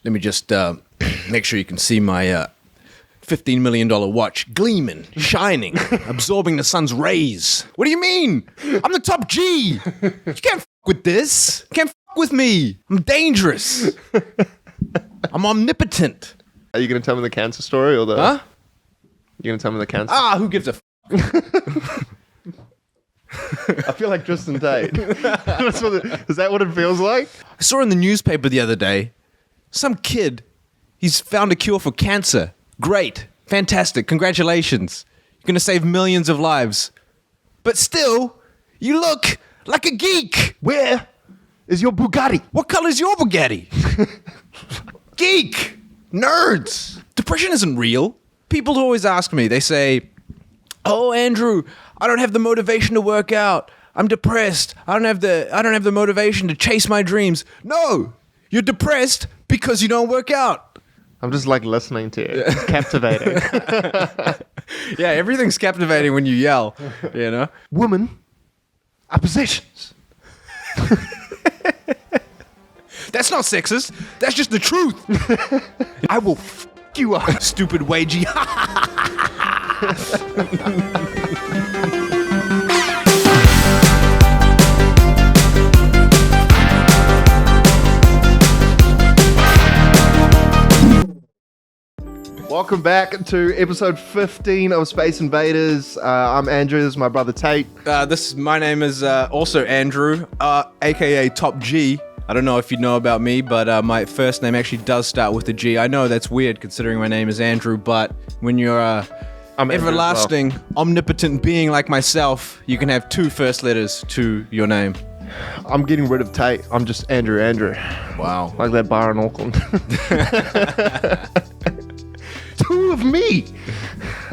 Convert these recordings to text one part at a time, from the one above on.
Let me just make sure you can see my $15 million watch gleaming, shining, absorbing the sun's rays. What do you mean? I'm the top G. You can't f*** with this. You can't f*** with me. I'm dangerous. I'm omnipotent. Are you going to tell me the cancer story or the... Huh? You going to tell me the cancer? Who gives a f***? I feel like Tristan Tate. Is that what it feels like? I saw in the newspaper the other day, some kid, he's found a cure for cancer. Great. Fantastic. Congratulations. You're going to save millions of lives. But still, you look like a geek. Where is your Bugatti? What color is your Bugatti? Geek. Nerds. Depression isn't real. People always ask me, they say, oh, Andrew, I don't have the motivation to work out. I'm depressed. I don't have the motivation to chase my dreams. No, you're depressed because you don't work out. I'm just like listening to you. It's captivating. Yeah, everything's captivating when you yell, you know? Women are possessions. That's not sexist. That's just the truth. I will f*** you up. Stupid wagey. Welcome back to episode 15 of Space Invaders. I'm Andrew. This is my brother Tate. My name is also Andrew, aka Top G. I don't know if you know about me, but my first name actually does start with a G. I know that's weird considering my name is Andrew, but when you're I'm everlasting, omnipotent being like myself, you can have two first letters to your name. I'm getting rid of Tate. I'm just Andrew. Wow. Like that bar in Auckland. Two of me.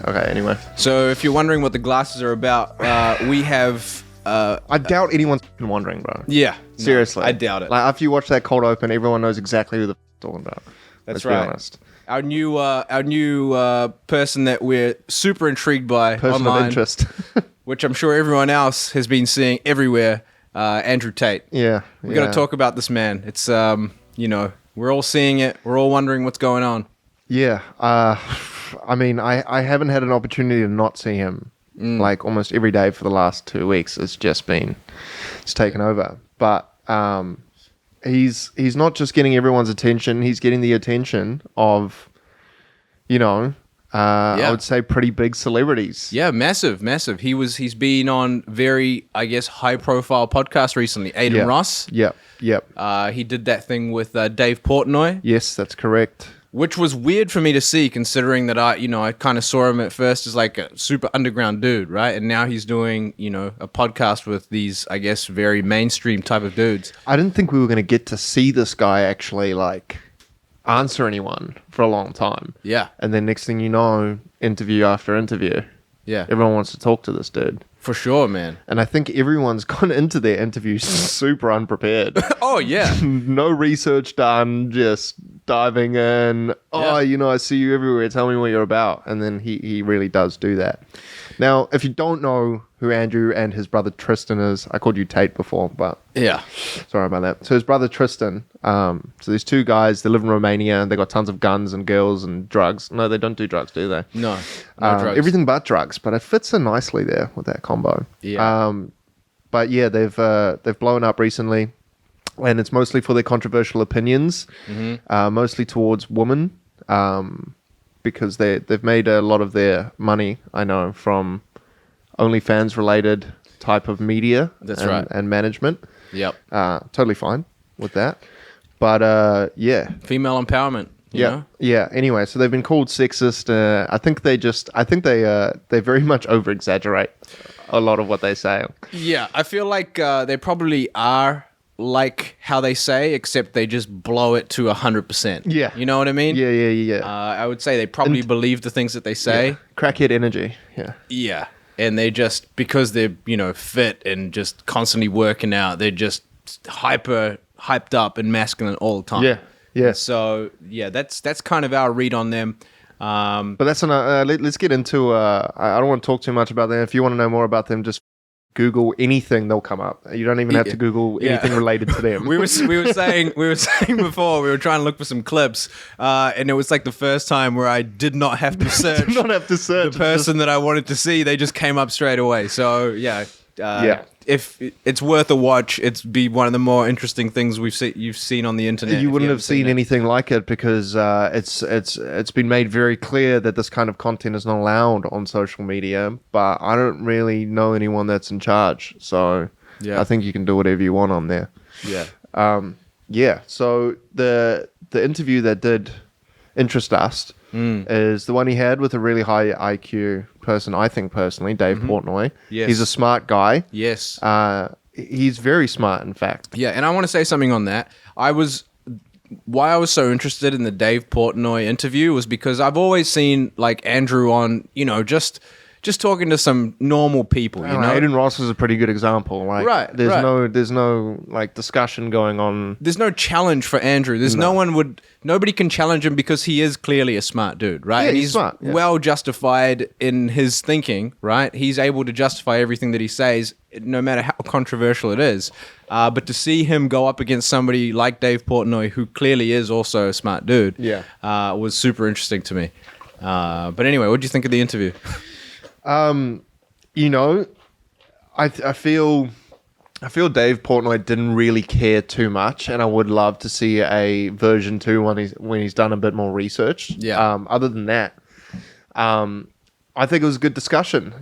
Okay, anyway. So if you're wondering what the glasses are about, we have... I doubt anyone's been wondering, bro. Yeah. Seriously. No, I doubt it. Like, after you watch that cold open, everyone knows exactly who the talking about. That's Let's right. be honest. Our new person that we're super intrigued by Person online, of interest. which I'm sure everyone else has been seeing everywhere, Andrew Tate. Yeah. We got to talk about this man. It's, we're all seeing it. We're all wondering what's going on. Yeah. I mean, I haven't had an opportunity to not see him like almost every day for the last 2 weeks. It's taken over. But he's not just getting everyone's attention. He's getting the attention of, I would say pretty big celebrities. Yeah, massive. He's been on very, I guess, high profile podcasts recently. Aiden Ross. Yep. He did that thing with Dave Portnoy. Yes, that's correct. Which was weird for me to see, considering that I kind of saw him at first as like a super underground dude, right? And now he's doing, a podcast with these, I guess, very mainstream type of dudes. I didn't think we were going to get to see this guy actually like answer anyone for a long time. Yeah. And then next thing you know, interview after interview. Yeah. Everyone wants to talk to this dude. For sure, man. And I think everyone's gone into their interviews super unprepared. Oh, yeah. No research done, just diving in. Oh, I see you everywhere. Tell me what you're about. And then he really does do that. Now, if you don't know who Andrew and his brother Tristan is, I called you Tate before, but yeah, sorry about that. So his brother Tristan, so these two guys, they live in Romania. They got tons of guns and girls and drugs. No, they don't do drugs, do they? No drugs. Everything but drugs, but it fits in nicely there with that combo. Yeah. But yeah, they've blown up recently, and it's mostly for their controversial opinions, mostly towards women, because they've made a lot of their money, I know, from OnlyFans related type of media. That's right. And management. Yep. Totally fine with that. But yeah. Female empowerment. You know? Yeah. Anyway, so they've been called sexist. I think they very much over exaggerate a lot of what they say. Yeah, I feel like they probably are like how they say, except they just blow it to 100%. Yeah. You know what I mean? Yeah. I would say they probably believe the things that they say. Yeah. Crackhead energy. Yeah. Yeah. And they just, because they're, fit and just constantly working out, they're just hyped up and masculine all the time. Yeah. So, yeah, that's kind of our read on them. But that's let's get into, I don't want to talk too much about them. If you want to know more about them, just Google anything, they'll come up. You don't even have to Google anything related to them. we were saying before we were trying to look for some clips, and it was like the first time where I did not have to search. The person that I wanted to see, they just came up straight away. So if it's worth a watch, it's be one of the more interesting things you've seen on the internet. You wouldn't have seen anything like it because it's been made very clear that this kind of content is not allowed on social media. But I don't really know anyone that's in charge, so I think you can do whatever you want on there. So the interview that did interest us is the one he had with a really high IQ person, I think personally, Dave Portnoy. Yes. He's a smart guy. Yes. He's very smart, in fact. Yeah, and I want to say something on that. Why I was so interested in the Dave Portnoy interview was because I've always seen like Andrew on, just talking to some normal people, you know. Aiden Ross is a pretty good example. Like, there's no like discussion going on. There's no challenge for Andrew. Nobody can challenge him because he is clearly a smart dude, right? Yeah, and he's smart, well justified in his thinking, right? He's able to justify everything that he says, no matter how controversial it is. But to see him go up against somebody like Dave Portnoy, who clearly is also a smart dude, was super interesting to me. But anyway, what do you think of the interview? I feel Dave Portnoy didn't really care too much, and I would love to see a version 2 when he's done a bit more research. Yeah. Other than that, I think it was a good discussion,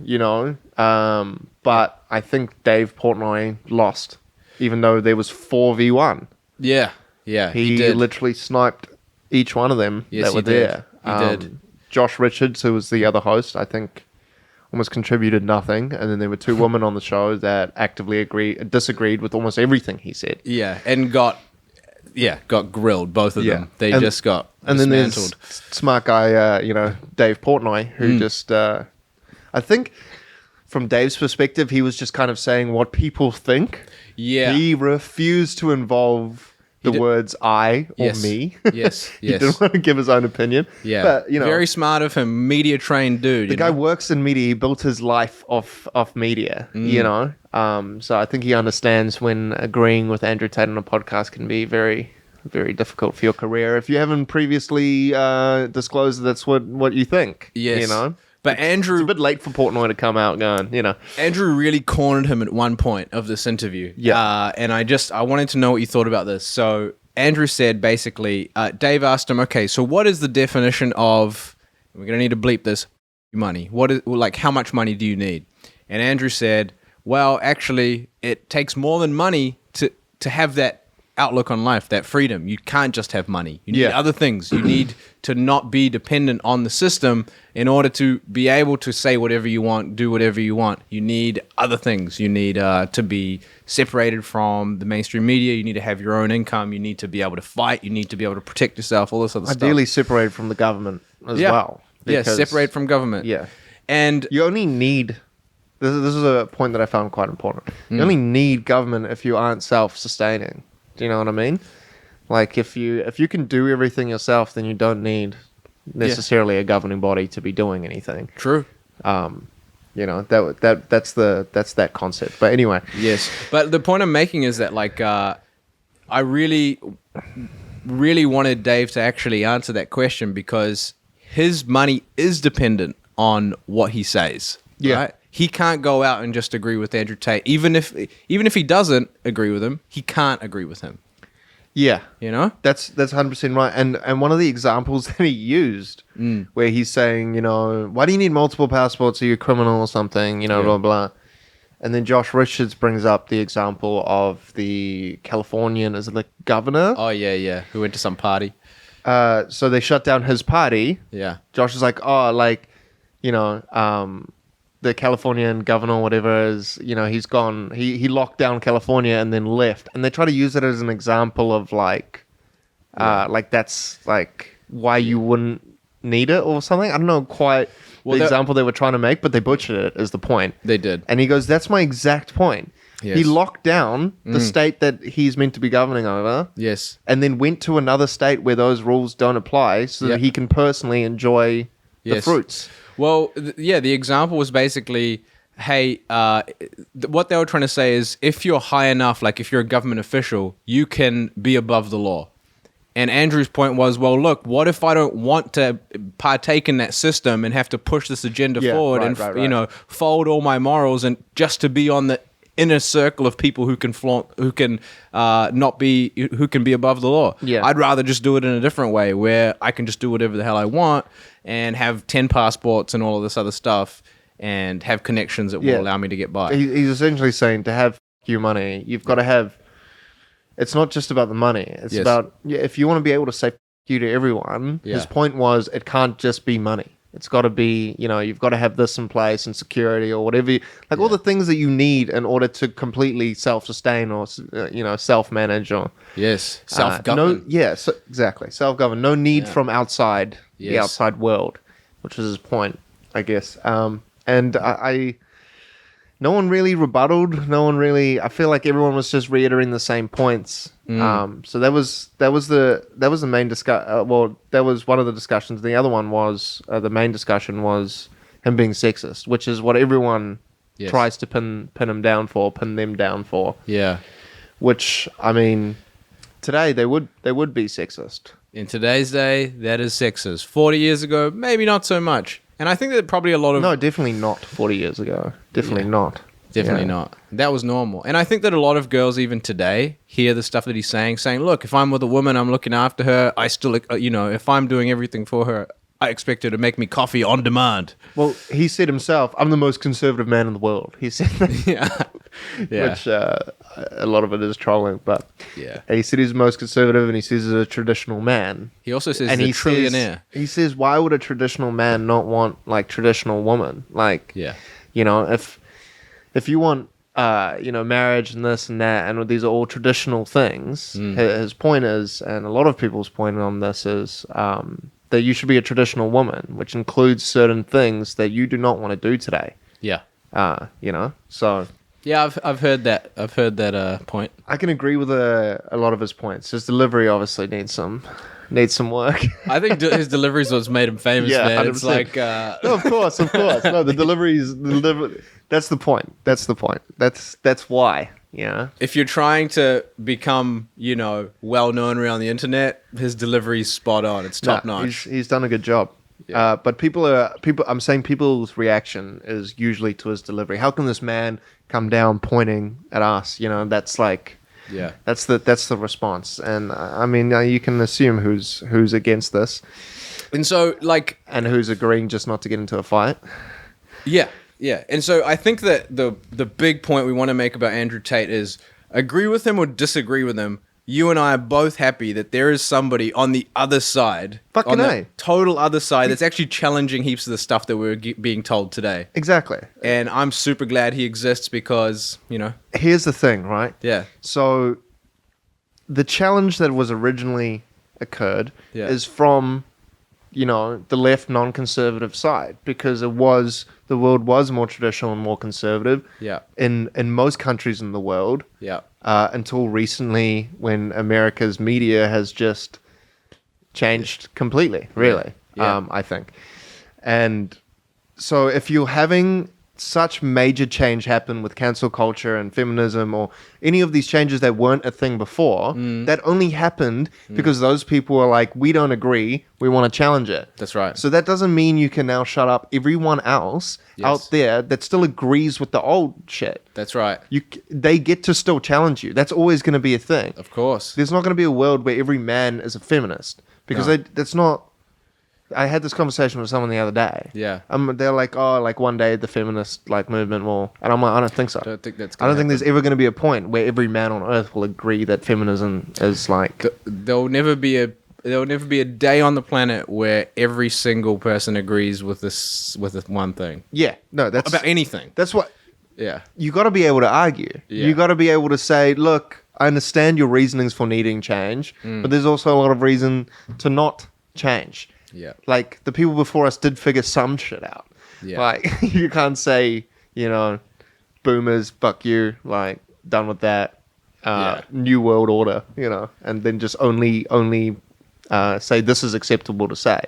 but I think Dave Portnoy lost, even though there was 4v1. Yeah. He did. Literally sniped each one of them that were there. He did. Josh Richards, who was the other host, I think almost contributed nothing, and then there were 2 women on the show that actively disagreed with almost everything he said. Yeah, and got grilled, both of them. They just got and dismantled. Then there's smart guy, Dave Portnoy, who just, I think from Dave's perspective, he was just kind of saying what people think. Yeah. He refused to involve the words I or me. Yes. He didn't want to give his own opinion. Yeah. But, very smart of him, media trained dude. The guy works in media. He built his life off media, So I think he understands when agreeing with Andrew Tate on a podcast can be very, very difficult for your career if you haven't previously disclosed that's what you think. Yes. But Andrew... It's a bit late for Portnoy to come out going, Andrew really cornered him at one point of this interview. Yeah. And I wanted to know what you thought about this. So Andrew said, basically, Dave asked him, okay, so what is the definition of, we're going to need to bleep this, money? How much money do you need? And Andrew said, well, actually, it takes more than money to have that outlook on life, that freedom. You can't just have money. You need other things. You need to not be dependent on the system in order to be able to say whatever you want, do whatever you want. You need other things. You need to be separated from the mainstream media. You need to have your own income. You need to be able to fight. You need to be able to protect yourself, all this other stuff. Ideally separated from the government as well. Yeah, separate from government. Yeah. And you only need... This is a point that I found quite important. You only need government if you aren't self-sustaining. Do you know what I mean? Like if you can do everything yourself, then you don't need necessarily a governing body to be doing anything. True. That's that concept. But anyway. Yes. But the point I'm making is that I really, really wanted Dave to actually answer that question because his money is dependent on what he says. Yeah. Right? He can't go out and just agree with Andrew Tate. Even if he doesn't agree with him, he can't agree with him. Yeah. That's 100% right. And one of the examples that he used where he's saying, why do you need multiple passports? Are you a criminal or something? Blah, blah. And then Josh Richards brings up the example of the Californian, is it the governor? Oh, yeah. Who went to some party. So they shut down his party. Yeah. Josh is like, the Californian governor or whatever is, he's gone. He locked down California and then left. And they try to use it as an example of that's why you wouldn't need it or something. I don't know quite the example they were trying to make, but they butchered it is the point. They did. And he goes, that's my exact point. Yes. He locked down the state that he's meant to be governing over. Yes. And then went to another state where those rules don't apply so that he can personally enjoy the fruits. Well, the example was basically hey, what they were trying to say is if you're high enough, like if you're a government official, you can be above the law. And Andrew's point was, well, look, what if I don't want to partake in that system and have to push this agenda forward and fold all my morals and just to be on the inner circle of people who can who can be above the law. Yeah. I'd rather just do it in a different way where I can just do whatever the hell I want and have 10 passports and all of this other stuff and have connections that will allow me to get by. He's essentially saying to have your money, you've got to have. It's not just about the money. It's about if you want to be able to say you to everyone. Yeah. His point was it can't just be money. It's got to be, you've got to have this in place and security or whatever, all the things that you need in order to completely self-sustain or, self-manage or... Yes, self-govern. Exactly. Self-govern. No need from outside, the outside world, which was his point, I guess. And I no one really rebutted. No one really... I feel like everyone was just reiterating the same points. So that was the main discussion. That was one of the discussions. The other one was the main discussion was him being sexist, which is what everyone tries to pin them down for. Yeah. Which I mean, today they would be sexist. In today's day, that is sexist. 40 years ago, maybe not so much. And I think that probably a lot of... No, definitely not 40 years ago. Definitely not. Definitely not. That was normal. And I think that a lot of girls even today hear the stuff that he's saying, look, if I'm with a woman, I'm looking after her. I still, if I'm doing everything for her, I expect her to make me coffee on demand. Well, he said himself, I'm the most conservative man in the world. He said that. Which a lot of it is trolling. But he said he's the most conservative and he says he's a traditional man. He also says he's a trillionaire. He says, why would a traditional man not want like traditional woman? Like, if you want, marriage and this and that, and these are all traditional things, his point is, and a lot of people's point on this is, that you should be a traditional woman, which includes certain things that you do not want to do today. Yeah. So. Yeah, I've heard that. I've heard that point. I can agree with a lot of his points. His delivery obviously needs some work. I think his delivery is what's made him famous, man. 100%. It's like... No, of course. No, the delivery is... That's the point. That's why. Yeah. If you're trying to become, well known around the internet, his delivery's spot on. It's top notch. He's done a good job. Yeah. But people. I'm saying people's reaction is usually to his delivery. How can this man come down pointing at us? That's like. Yeah. That's the response, and I mean you can assume who's against this, and so and who's agreeing just not to get into a fight. Yeah. Yeah, and so I think that the big point we want to make about Andrew Tate is agree with him or disagree with him. You and I are both happy that there is somebody on the other side, on the total other side, that's actually challenging heaps of the stuff that we're being told today. Exactly. And I'm super glad he exists because, Here's the thing, right? Yeah. So the challenge that was originally occurred is from... the left non-conservative side, because the world was more traditional and more conservative in most countries in the world until recently when America's media has just changed completely, really, I think. And so if you're having such major change happen with cancel culture and feminism or any of these changes that weren't a thing before, that only happened because those people are like, we don't agree, we want to challenge it. That's right. So that doesn't mean you can now shut up everyone else out there that still agrees with the old shit. That's right. They get to still challenge you. That's always going to be a thing. Of course. There's not going to be a world where every man is a feminist because that's not... I had this conversation with someone the other day. Yeah. They're like, one day the feminist movement will... And I'm like, I don't think so. I don't think that's I don't think there's ever going to be a point where every man on earth will agree that feminism is like... There'll never be a day on the planet where every single person agrees with this one thing. Yeah. No, that's... About anything. That's what... Yeah. You got to be able to argue. Yeah. You got to be able to say, look, I understand your reasonings for needing change, but there's also a lot of reason to not change. Yeah. Like, the people before us did figure some shit out. Yeah. Like, you can't say, boomers, fuck you, done with that, new world order, and then just only say this is acceptable to say.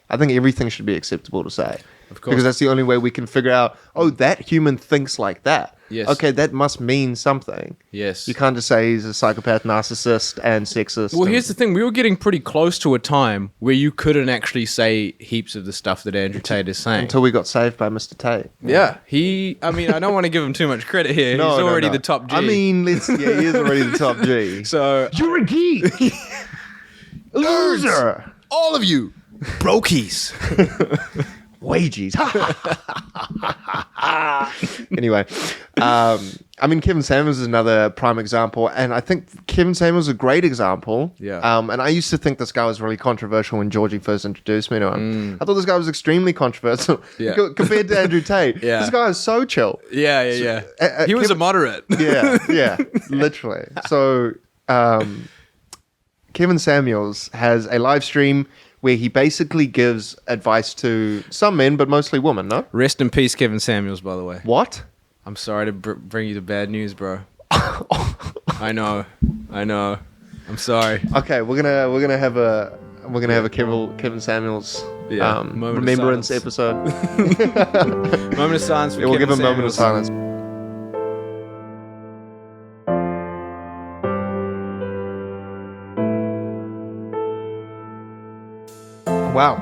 I think everything should be acceptable to say. Of course. Because that's the only way we can figure out, oh, that human thinks like that. Yes. Okay, that must mean something. Yes. You can't just say he's a psychopath, narcissist, and sexist. Well, here's the thing. We were getting pretty close to a time where you couldn't actually say heaps of the stuff that Andrew Tate is saying. Until we got saved by Mr. Tate. Yeah. I mean, I don't want to give him too much credit here. He's already the top G. I mean, he is already the top G. So... You're a geek! Loser! All of you! Brokies! Wages. Anyway, I mean, Kevin Samuels is another prime example, and I think Kevin Samuels is a great example. Yeah. And I used to think this guy was really controversial when Georgie first introduced me to him. I thought this guy was extremely controversial compared to Andrew Tate. Yeah. This guy is so chill. Yeah. He was a moderate. Yeah, literally. So, Kevin Samuels has a live stream where he basically gives advice to some men, but mostly women, no? Rest in peace, Kevin Samuels, by the way. What? I'm sorry to bring you the bad news, bro. I know. I'm sorry. Okay, we're gonna have a Kevin Samuels remembrance episode. Moment of silence for we'll Kevin give him a Samuels. moment of silence. Wow.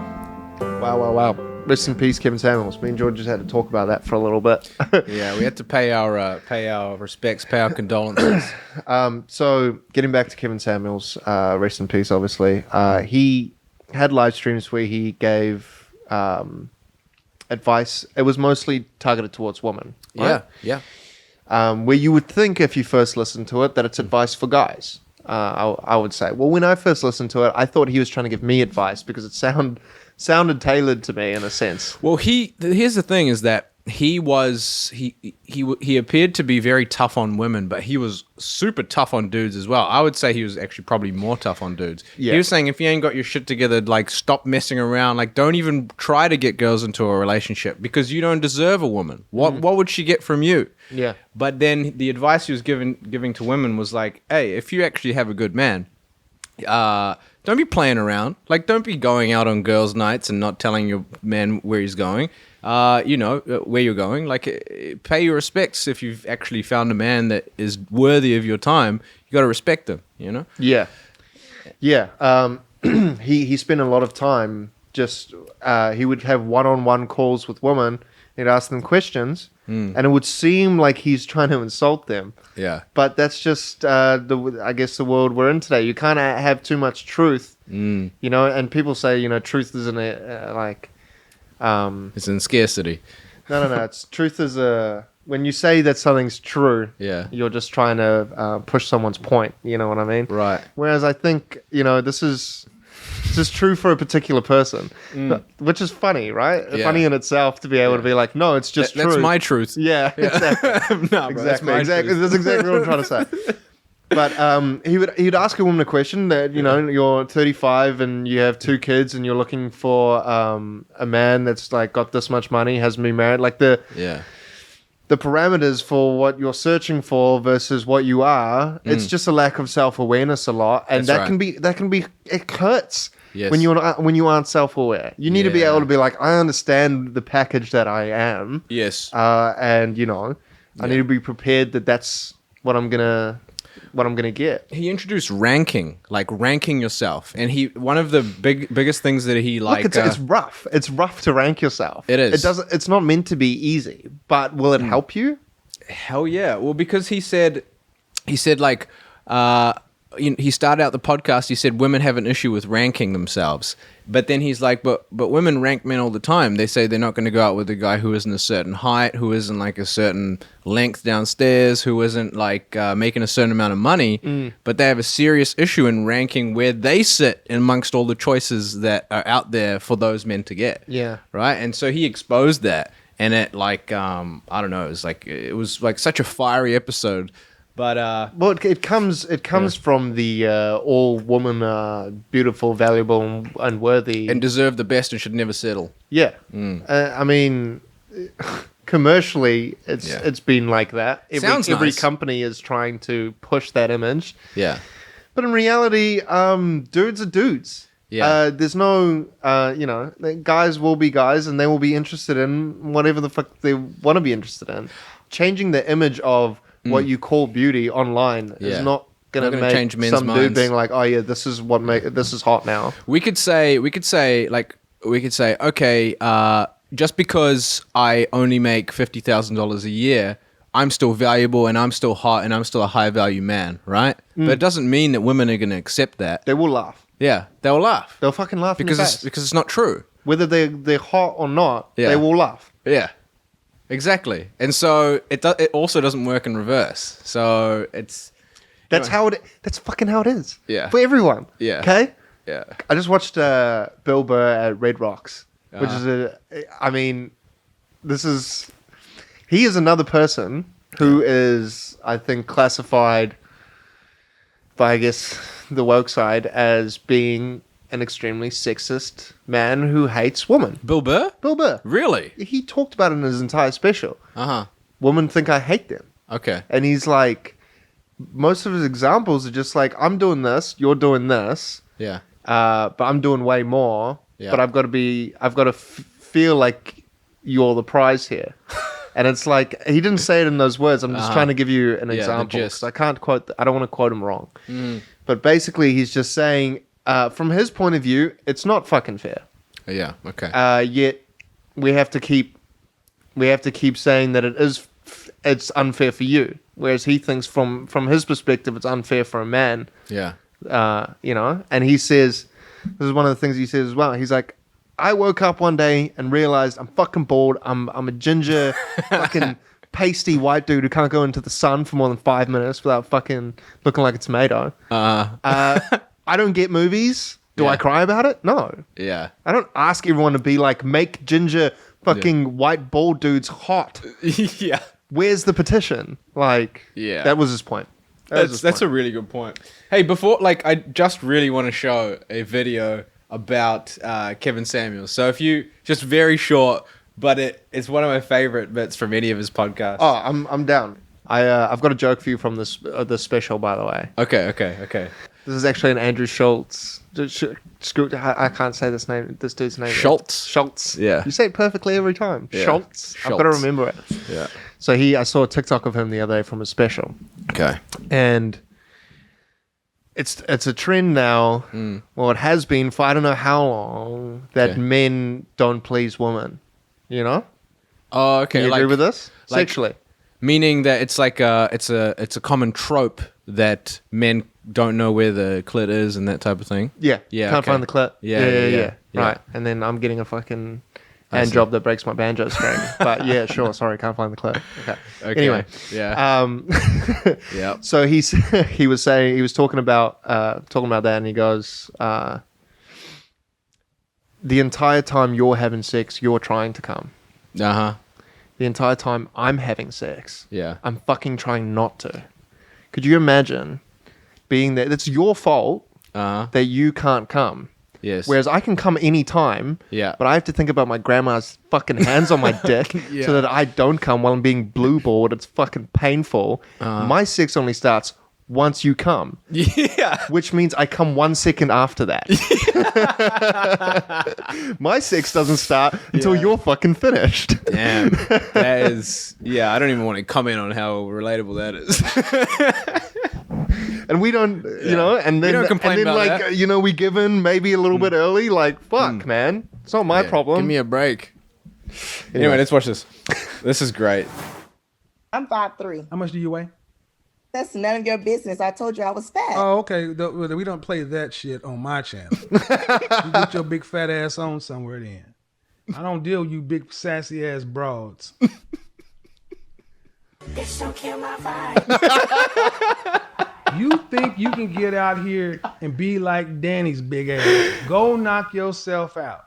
Rest in peace, Kevin Samuels. Me and George just had to talk about that for a little bit. Yeah, we had to pay our respects, pay our condolences. So getting back to Kevin Samuels, rest in peace, obviously. He had live streams where he gave advice. It was mostly targeted towards women. Right? Yeah. Where you would think, if you first listen to it, that it's advice for guys. I would say. Well, when I first listened to it, I thought he was trying to give me advice because it sounded tailored to me in a sense. Well, here's the thing: is that he appeared to be very tough on women, but he was super tough on dudes as well. I would say he was actually probably more tough on dudes. Yeah. He was saying, if you ain't got your shit together, like, stop messing around. Like, don't even try to get girls into a relationship because you don't deserve a woman. What would she get from you? Yeah. But then the advice he was giving to women was like, hey, if you actually have a good man, don't be playing around. Like, don't be going out on girls' nights and not telling your man where he's going. Where you're going. Like, pay your respects. If you've actually found a man that is worthy of your time, you got to respect them. You know. Yeah. He spent a lot of time just. He would have one-on-one calls with women. He'd ask them questions, and it would seem like he's trying to insult them. Yeah. But that's just, I guess, the world we're in today. You can't have too much truth, you know. And people say, truth isn't it's in scarcity. No. Truth is when you say that something's true. Yeah. You're just trying to push someone's point. You know what I mean? Right. Whereas I think this is true for a particular person, which is funny, right? Yeah. Funny in itself to be able to be like, no, it's just true. That's my truth. Yeah, exactly. No, bro, that's my exactly. truth. That's exactly what I'm trying to say. But he'd ask a woman a question that you're 35 and you have 2 kids and you're looking for a man that's like got this much money, hasn't been married, like the parameters for what you're searching for versus what you are. It's just a lack of self-awareness a lot, and That's that can be it hurts. Yes. When you aren't self-aware, you need to be able to be like, I understand the package that I am. Yes. And I need to be prepared that that's what I'm gonna get. He introduced ranking yourself, and one of the biggest things that he Look, it's rough. It's rough to rank yourself. It is. It's not meant to be easy, but will it help you? Hell yeah. Well, because he said like, he started out the podcast, he said women have an issue with ranking themselves. But then he's like, but women rank men all the time. They say they're not going to go out with a guy who isn't a certain height, who isn't like a certain length downstairs, who isn't like making a certain amount of money. But they have a serious issue in ranking where they sit amongst all the choices that are out there for those men to get. Yeah. Right? And so he exposed that. And it like, I don't know, it was like such a fiery episode. But well, it comes from the all women are beautiful, valuable, and worthy, and deserve the best and should never settle. Yeah, I mean, commercially, it's been like that. Every nice. company is trying to push that image. Yeah, but in reality, dudes are dudes. Yeah. There's no, guys will be guys and they will be interested in whatever the fuck they want to be interested in. Changing the image of what you call beauty online is not going to make change men's some dude minds. being like, oh yeah, this is hot now. We could say, okay, just because I only make $50,000 a year, I'm still valuable and I'm still hot and I'm still a high value man, right? But it doesn't mean that women are going to accept that. They will laugh. Yeah, they'll laugh. They'll fucking laugh because it's not true. Whether they're hot or not, they will laugh. Yeah, exactly. And so it also doesn't work in reverse. So that's fucking how it is. Yeah. For everyone. Yeah. Okay. Yeah. I just watched Bill Burr at Red Rocks, which is he is another person who is, I think, classified by, I guess, the woke side as being an extremely sexist man who hates women. Bill Burr? Bill Burr. Really? He talked about it in his entire special. Uh-huh. Women think I hate them. Okay. And he's like, most of his examples are just like, I'm doing this, you're doing this. Yeah. But I'm doing way more. Yeah. But I've got to feel like you're the prize here. And it's like, he didn't say it in those words. I'm just trying to give you an example. The gist. I don't want to quote him wrong. But basically, he's just saying, from his point of view, it's not fucking fair. Yeah. Okay. Yet we have to keep saying that it's unfair for you. Whereas he thinks from his perspective, it's unfair for a man. Yeah. And he says, this is one of the things he says as well. He's like, I woke up one day and realized I'm fucking bored. I'm a ginger, fucking pasty white dude who can't go into the sun for more than 5 minutes without fucking looking like a tomato. I don't get movies. Do I cry about it? No. Yeah. I don't ask everyone to be like, make ginger fucking white bald dudes hot. Yeah. Where's the petition? Like, that was his point. That's a really good point. Hey, I just really want to show a video about Kevin Samuels. So if you, just very short, but it's one of my favorite bits from any of his podcasts. Oh, I'm down. I've got a joke for you from this special, by the way. Okay. This is actually an Andrew Schultz. I can't say this dude's name. Schultz. Yeah. You say it perfectly every time. Yeah. Schultz. I've got to remember it. Yeah. So I saw a TikTok of him the other day from a special. Okay. And it's a trend now. Well, it has been for I don't know how long that men don't please women. You know? Oh, okay. Do you agree with this? Sexually. Meaning that it's like it's a common trope that men don't know where the clit is and that type of thing. Yeah. Yeah. Can't find the clit. Yeah. Right. And then I'm getting a fucking hand job that breaks my banjo string. But yeah, sure. Sorry, can't find the clit. Okay. Anyway. Yeah. Yeah. So he was talking about that, and he goes, the entire time you're having sex, you're trying to come. Uh-huh. The entire time I'm having sex, Yeah. I'm fucking trying not to. Could you imagine being there? It's your fault that you can't come. Yes. Whereas I can come anytime, but I have to think about my grandma's fucking hands on my dick so that I don't come while I'm being blue-balled. It's fucking painful. My sex only starts once you come. Yeah. Which means I come 1 second after that. My sex doesn't start until you're fucking finished. Damn. That is... Yeah, I don't even want to comment on how relatable that is. And we don't, and then, we don't complain about that. We give in maybe a little bit early. Like, fuck, man. It's not my problem. Give me a break. Anyway, let's watch this. This is great. I'm 5'3". How much do you weigh? That's none of your business. I told you I was fat. Oh, okay. We don't play that shit on my channel. You get your big fat ass on somewhere then. I don't deal with you big sassy ass broads. Bitch, don't kill my vibe. You think you can get out here and be like Danny's big ass? Go knock yourself out.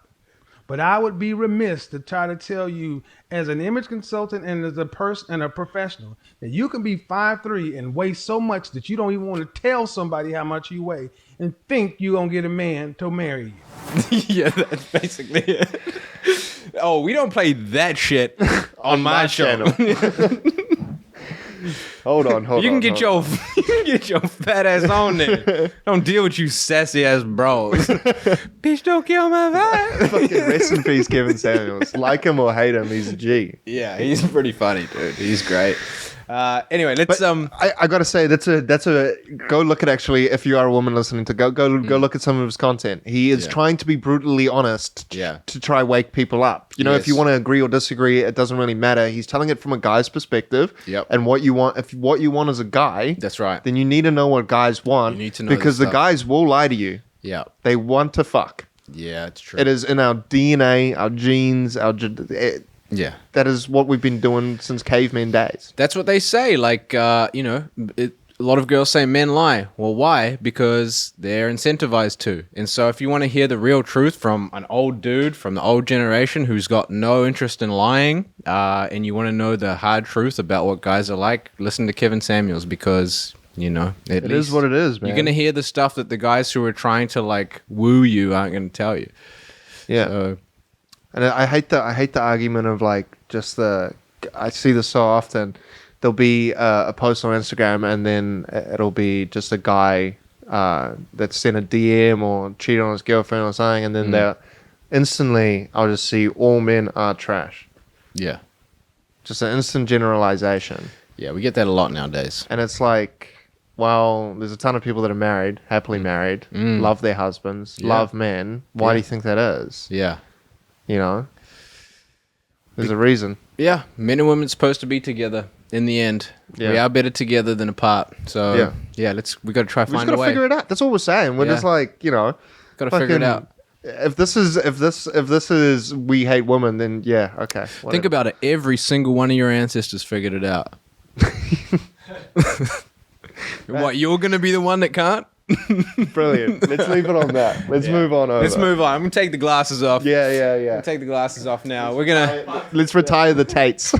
But I would be remiss to try to tell you, as an image consultant and as a person and a professional, that you can be 5'3" and weigh so much that you don't even want to tell somebody how much you weigh and think you're gonna get a man to marry you. Yeah, that's basically it. Oh, we don't play that shit on my channel. Hold on. You can get your fat ass on there. Don't deal with you sassy ass bros. Bitch, don't kill my vibe. Fucking rest in peace, Kevin Samuels. Like him or hate him, he's a G. Yeah, he's pretty funny, dude. He's great. Anyway, let's I gotta say that's a go look at, actually, if you are a woman listening to go look at some of his content. He is trying to be brutally honest to try wake people up. You know, if you want to agree or disagree, it doesn't really matter. He's telling it from a guy's perspective. Yep. And what you want, if what you want is a guy, that's right. then you need to know what guys want. You need to know because this the stuff. guys will lie to you. Yeah. They want to fuck. Yeah, it's true. It is in our DNA, our genes, Yeah. that is what we've been doing since caveman days. That's what they say. Like, you know, a lot of girls say men lie. Well, why? Because they're incentivized to. And so if you want to hear the real truth from an old dude from the old generation who's got no interest in lying, and you want to know the hard truth about what guys are like, listen to Kevin Samuels, because, you know, It is what it is, man. you're going to hear the stuff that the guys who are trying to, like, woo you aren't going to tell you. Yeah. So, And I hate the argument of, like, just I see this so often. There'll be a post on Instagram, and then it'll be just a guy that sent a DM or cheated on his girlfriend or something, and then they're instantly, I'll just see all men are trash. yeah. Just an instant generalization. Yeah, we get that a lot nowadays. And it's like, well, there's a ton of people that are married, happily married, love their husbands, love men. Why do you think that is? Yeah. You know? There's a reason. Yeah, men and women are supposed to be together in the end. Yeah. We are better together than apart. So Yeah. we got to try to We just find a gotta way. figure it out. That's all we're saying. We're Yeah. just like, you know, Got to figure it fucking- out. If this is we hate women, then yeah, okay. Think whatever. about it. Every single one of your ancestors figured it out. What, you're going to be the one that can't? Brilliant. Let's leave it on that. Let's move on over. Let's move on. I'm going to take the glasses off. Yeah. Take the glasses off now. We're going to Let's retire the Tates.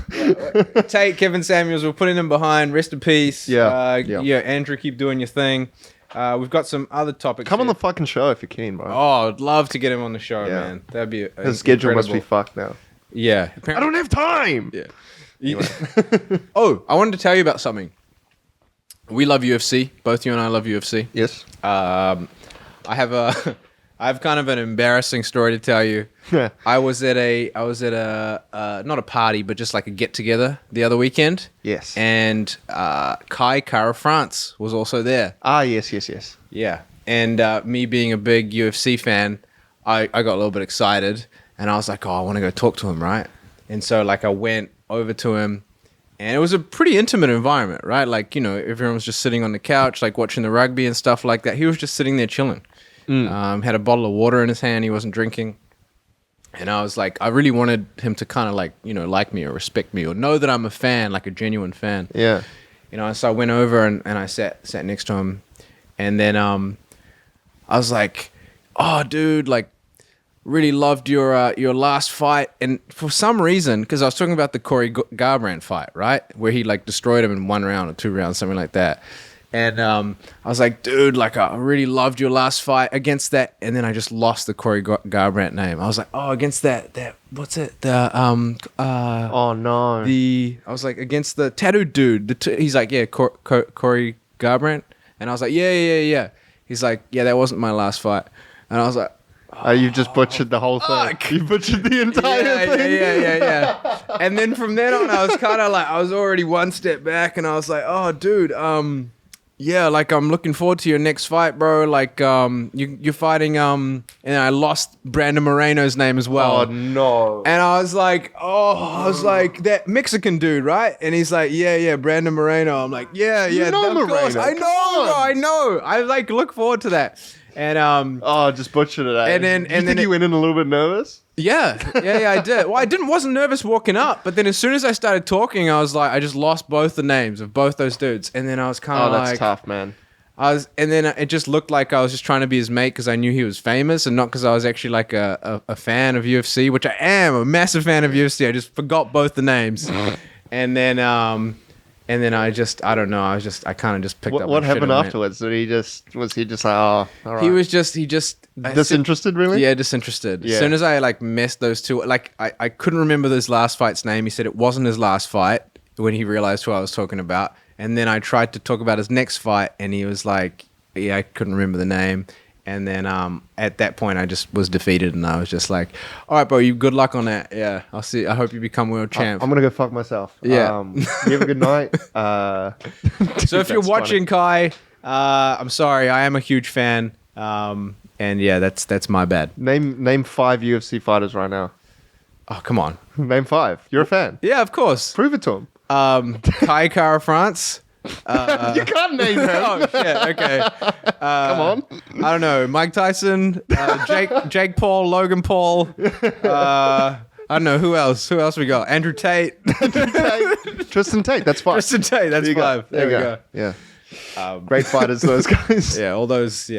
take Kevin Samuels. We're putting him behind. Rest in peace. Yeah. Yeah, Andrew, keep doing your thing. We've got some other topics. Come on here. the fucking show if you're keen, bro. Oh, I'd love to get him on the show, Yeah. man. That'd be His schedule must be incredible. fucked now. Yeah. I don't have time. Yeah. Oh, I wanted to tell you about something. We love UFC. Both you and I love UFC. Yes. I have kind of an embarrassing story to tell you. I was at a not a party, but just like a get together the other weekend. Yes. And Kai Kara France was also there. Ah, yes. Yeah. And me being a big UFC fan, I got a little bit excited, and I was like, oh, I want to go talk to him, right? And so like I went over to him, and it was a pretty intimate environment, right? Like, you know, everyone was just sitting on the couch, like watching the rugby and stuff like that. He was just sitting there chilling. Had a bottle of water in his hand. He wasn't drinking. And I was like, I really wanted him to kind of like, you know, like me or respect me or know that I'm a fan, like a genuine fan. Yeah. You know, so I went over and I sat next to him. And then I was like, oh, dude, like, really loved your last fight. And for some reason, because I was talking about the Corey Garbrandt fight, right? Where he like destroyed him in 1 round or 2 rounds, something like that. And I was like, dude, like I really loved your last fight against that. And then I just lost the Corey Garbrandt name. I was like, oh, against that what's it? Oh no. I was like, against the tattooed dude. He's like, yeah, Corey Garbrandt. And I was like, yeah. He's like, yeah, that wasn't my last fight. And I was like, You just butchered the whole thing. Fuck. You butchered the entire thing. Yeah. And then from then on, I was kind of like, I was already one step back, and I was like, oh, dude, yeah, like I'm looking forward to your next fight, bro. Like, you're fighting, and I lost Brandon Moreno's name as well. Oh no. And I was like, that Mexican dude, right? And he's like, yeah, Brandon Moreno. I'm like, yeah, know of course. Moreno. I know, bro, I know. I like look forward to that. And Just butchered it. And then- you and think then you went in a little bit nervous? yeah, I did. Well, wasn't nervous walking up, but then as soon as I started talking, I was like, I just lost both the names of both those dudes, and then I was kind Oh, of that's like, tough, man. and then it just looked like I was just trying to be his mate because I knew he was famous, and not because I was actually like a fan of UFC, which I am a massive fan of UFC. I just forgot both the names, and then I don't know. I kind of just picked up. What my shit happened and went. afterwards? Was he just like, oh, all right. He just disinterested, really? Yeah, disinterested. Yeah. As soon as I like messed those two, like I couldn't remember his last fight's name. He said it wasn't his last fight when he realized who I was talking about. And then I tried to talk about his next fight, and he was like, yeah, I couldn't remember the name. And then at that point, I just was defeated, and I was just like, all right, bro, you good luck on that. Yeah, I'll see. I hope you become world champ. I'm going to go fuck myself. Yeah. You have a good night. So if you're That's watching, Kai, I'm sorry. I am a huge fan. And yeah, that's my bad. Name 5 UFC fighters right now. Oh, come on. Name 5. You're a fan. Yeah, of course. Prove it to him. Kai Kara France. You can't name him. Oh shit! Okay. Come on. I don't know. Mike Tyson, Jake Paul, Logan Paul. I don't know who else. Who else we got? Andrew Tate. Tristan Tate. That's 5. Tristan Tate. That's 5. There we go. Yeah. Great fighters, those guys. Yeah, all those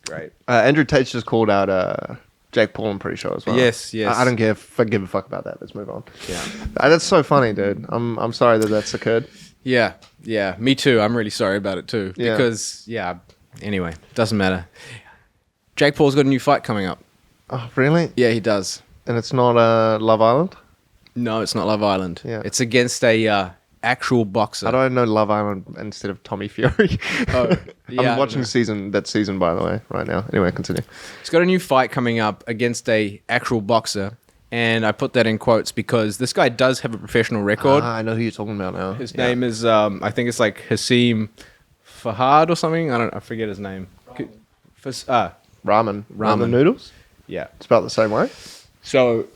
great. Andrew Tate's just called out Jake Paul, I'm pretty sure as well. Yes. I don't give a fuck about that. Let's move on. Yeah. That's so funny, dude. I'm sorry that that's occurred. Yeah, me too. I'm really sorry about it too. Yeah. Because, anyway, doesn't matter. Jake Paul's got a new fight coming up. Oh, really? Yeah, he does. And it's not Love Island? No, it's not Love Island. Yeah. It's against a actual boxer. How do I know Love Island instead of Tommy Fury? Oh, yeah, I'm watching that season, by the way, right now. Anyway, continue. He's got a new fight coming up against a actual boxer. And I put that in quotes because this guy does have a professional record. I know who you're talking about now. His name is, I think it's like Hasim Fahad or something. I forget his name. Ramen noodles? Yeah. It's about the same way? So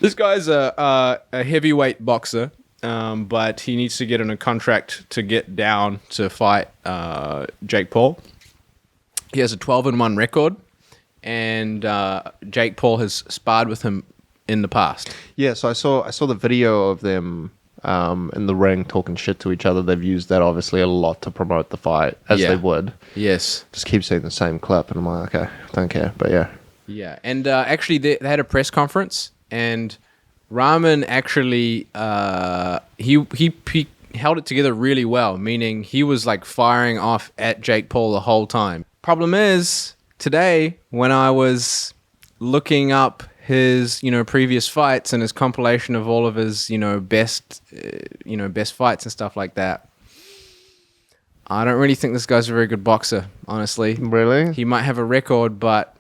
this guy's a heavyweight boxer, but he needs to get on a contract to get down to fight Jake Paul. He has a 12-1 record, and Jake Paul has sparred with him in the past. Yeah, so I saw the video of them in the ring talking shit to each other. They've used that obviously a lot to promote the fight, as they would. Yes. Just keep seeing the same clip, and I'm like, okay, don't care, but yeah. Yeah, and actually they had a press conference, and Rahman actually he held it together really well, meaning he was like firing off at Jake Paul the whole time. Problem is, today when I was looking up his previous fights and his compilation of all of his best fights and stuff like that, I don't really think this guy's a very good boxer, honestly. Really? He might have a record, but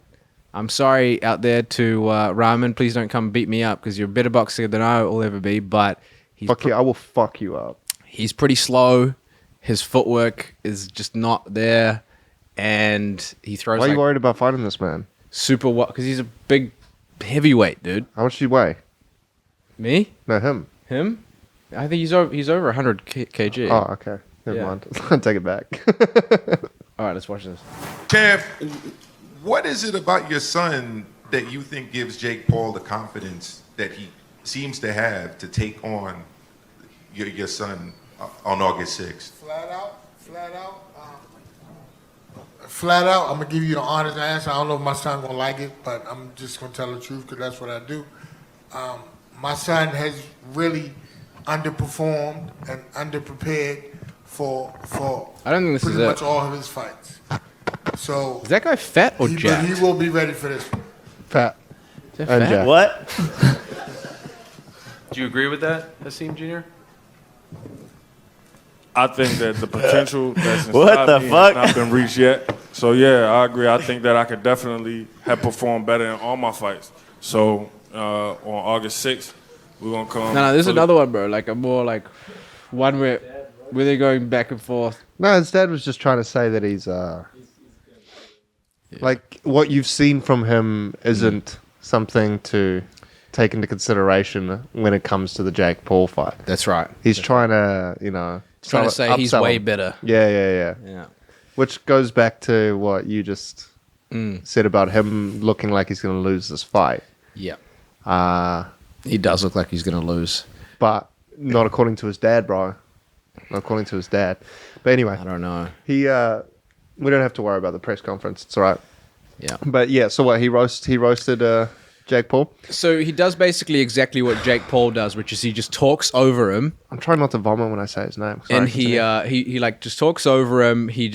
I'm sorry out there to Rahman. Please don't come beat me up because you're a better boxer than I will ever be. But I will fuck you up. He's pretty slow. His footwork is just not there, and he throws. Why are you worried about fighting this man? Super what? Because he's a big heavyweight, dude. How much do you weigh? Me? No, him. Him? I think he's over 100 kg. Oh, okay. Never mind. I'll take it back. All right, let's watch this. Champ, what is it about your son that you think gives Jake Paul the confidence that he seems to have to take on your son on August 6th? Flat out, I'm gonna give you the honest answer. I don't know if my son gonna like it, but I'm just gonna tell the truth because that's what I do. My son has really underperformed and underprepared for I don't think this pretty is much it. all of his fights. So Is that guy fat or but jacked? he will be ready for this one. Fat. Is that And fat? jacked. What? Do you agree with that, Hasim Jr.? I think that the potential that's What inside the me fuck? has not been reached yet. So yeah, I agree. I think that I could definitely have performed better in all my fights. So on August 6th, we're gonna come. No, there's fully- another one, bro. Like a more like one where they're going back and forth. No, his dad was just trying to say that he's like what you've seen from him isn't something to take into consideration when it comes to the Jake Paul fight. That's right. He's trying to, Trying to say he's upsell way him. better. Yeah. Yeah. Which goes back to what you just said about him looking like he's going to lose this fight. Yeah. Uh, He does look like he's going to lose. but not according to his dad, bro. Not according to his dad. But anyway, I don't know. we don't have to worry about the press conference. It's all right. Yeah. But yeah, so what? He roasted Jake Paul. So he does basically exactly what Jake Paul does, which is he just talks over him, I'm trying not to vomit when I say his name. Sorry, and continue. he like just talks over him. He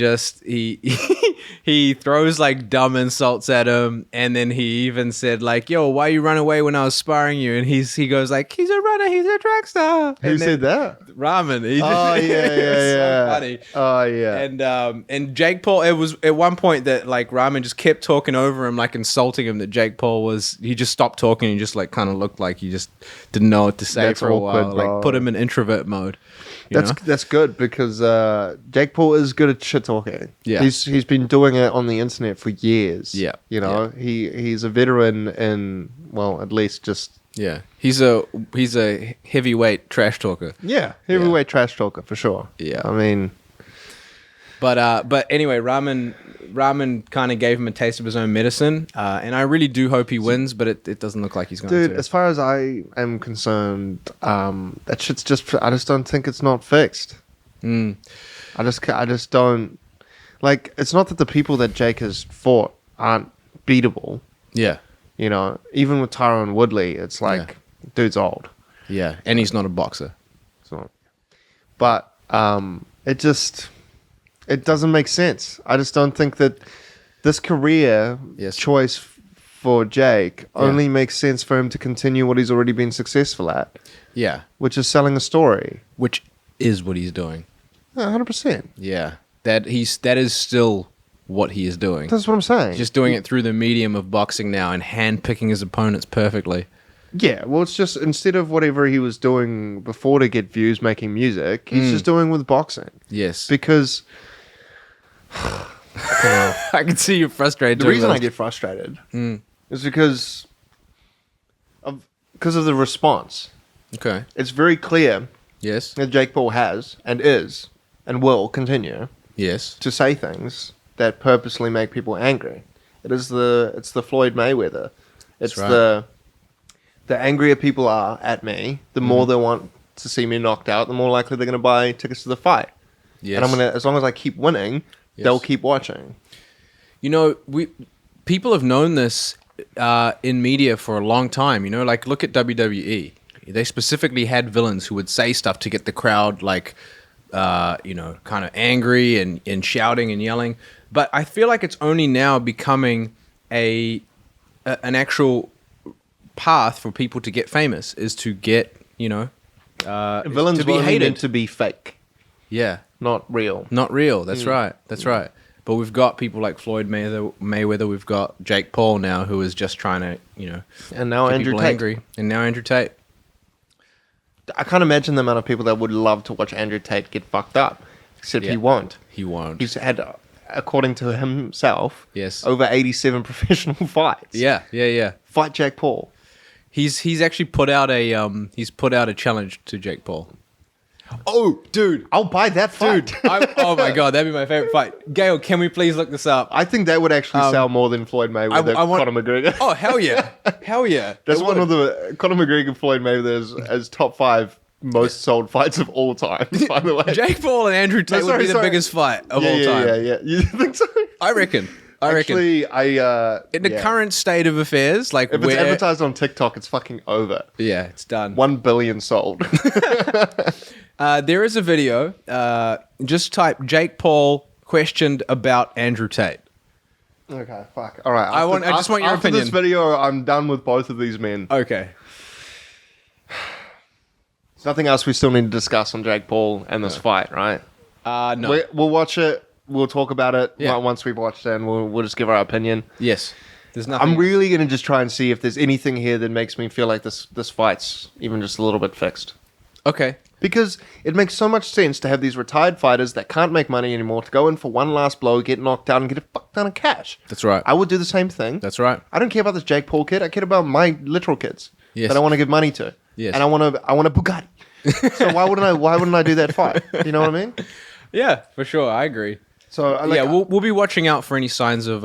he throws like dumb insults at him, and then he even said like, "Yo, why you run away when I was sparring you?" And he goes like, "He's a runner, he's a track star." Who And said that? Ramen. He Oh, just- yeah, it was yeah, so yeah. funny. Oh, yeah. And Jake Paul, it was at one point that like Ramen just kept talking over him, like insulting him. That Jake Paul he just stopped talking and just like kind of looked like he just didn't know what to say That's for a while. awkward, bro. Like put him in introvert mode. you know? That's good because Jake Paul is good at shit talking. Yeah. He's been doing it on the internet for years. Yeah, You know, he's a veteran in, well, at least just Yeah, he's a heavyweight trash talker. heavyweight trash talker for sure. Yeah. I mean, But anyway, Ramen kind of gave him a taste of his own medicine, and I really do hope he wins. But it doesn't look like he's going dude, to. as far as I am concerned, that shit's I just don't think it's not fixed. Mm. I just don't like. It's not that the people that Jake has fought aren't beatable. Yeah, You know, even with Tyron Woodley, it's like, dude's old. yeah, and he's not a boxer. So, but it doesn't make sense. I just don't think that this career Yes. choice for Jake only makes sense for him to continue what he's already been successful at, Yeah, which is selling a story. which is what he's doing. 100%. Yeah, that is still what he is doing. That's what I'm saying. Just doing it through the medium of boxing now and handpicking his opponents perfectly. Yeah, well, it's just instead of whatever he was doing before to get views making music, he's just doing with boxing. Yes, Because I can see you're frustrated. the doing reason I this. get frustrated is because of the response. Okay. It's very clear Yes. that Jake Paul has and is and will continue Yes. to say things that purposely make people angry. It's the Floyd Mayweather. It's right. the angrier people are at me, the more they want to see me knocked out, the more likely they're going to buy tickets to the fight. Yes. And I'm gonna, as long as I keep winning, they'll keep watching. You know, people have known this in media for a long time. You know, like look at WWE. They specifically had villains who would say stuff to get the crowd like, kind of angry and shouting and yelling. But I feel like it's only now becoming an actual path for people to get famous is to get Villains to be were only hated. meant to be fake, Yeah. not real. Not real. That's right. That's right. But we've got people like Floyd Mayweather. We've got Jake Paul now, who is just trying to, And now get Andrew people Tate. angry. And now Andrew Tate. I can't imagine the amount of people that would love to watch Andrew Tate get fucked up, except Yeah. he won't. He won't. He's had, according to himself, Yes. over 87 professional fights. Yeah. Fight Jake Paul. He's actually put out a challenge to Jake Paul. Oh, dude. I'll buy that fight. Oh my god, that'd be my favorite fight. Gail, can we please look this up? I think that would actually sell more than Floyd Mayweather, I want- Conor McGregor. Oh hell yeah, hell yeah. That's It one would. of the Conor McGregor, Floyd Mayweather as top 5 most sold fights of all time. By the way, Jake Paul and Andrew Tate would be the biggest fight of all time. Yeah. You think so? I reckon. Actually, In the current state of affairs, like if it's advertised on TikTok, it's fucking over. yeah, it's done. 1 billion sold. There is a video. Just type Jake Paul questioned about Andrew Tate. Okay, fuck. All right. I just want your after opinion. this video, I'm done with both of these men. Okay. There's nothing else we still need to discuss on Jake Paul and this fight, right? No. We'll watch it. We'll talk about it Yeah. once we've watched it, and we'll just give our opinion. Yes. There's nothing. I'm really going to just try and see if there's anything here that makes me feel like this fight's even just a little bit fixed. Okay. Because it makes so much sense to have these retired fighters that can't make money anymore to go in for one last blow, get knocked out, and get a fuck ton of cash. That's right. I would do the same thing. That's right. I don't care about this Jake Paul kid. I care about my literal kids Yes. that I want to give money to. Yes. And I want a Bugatti. So why wouldn't I do that fight? You know what I mean? Yeah, for sure. I agree. So We'll be watching out for any signs of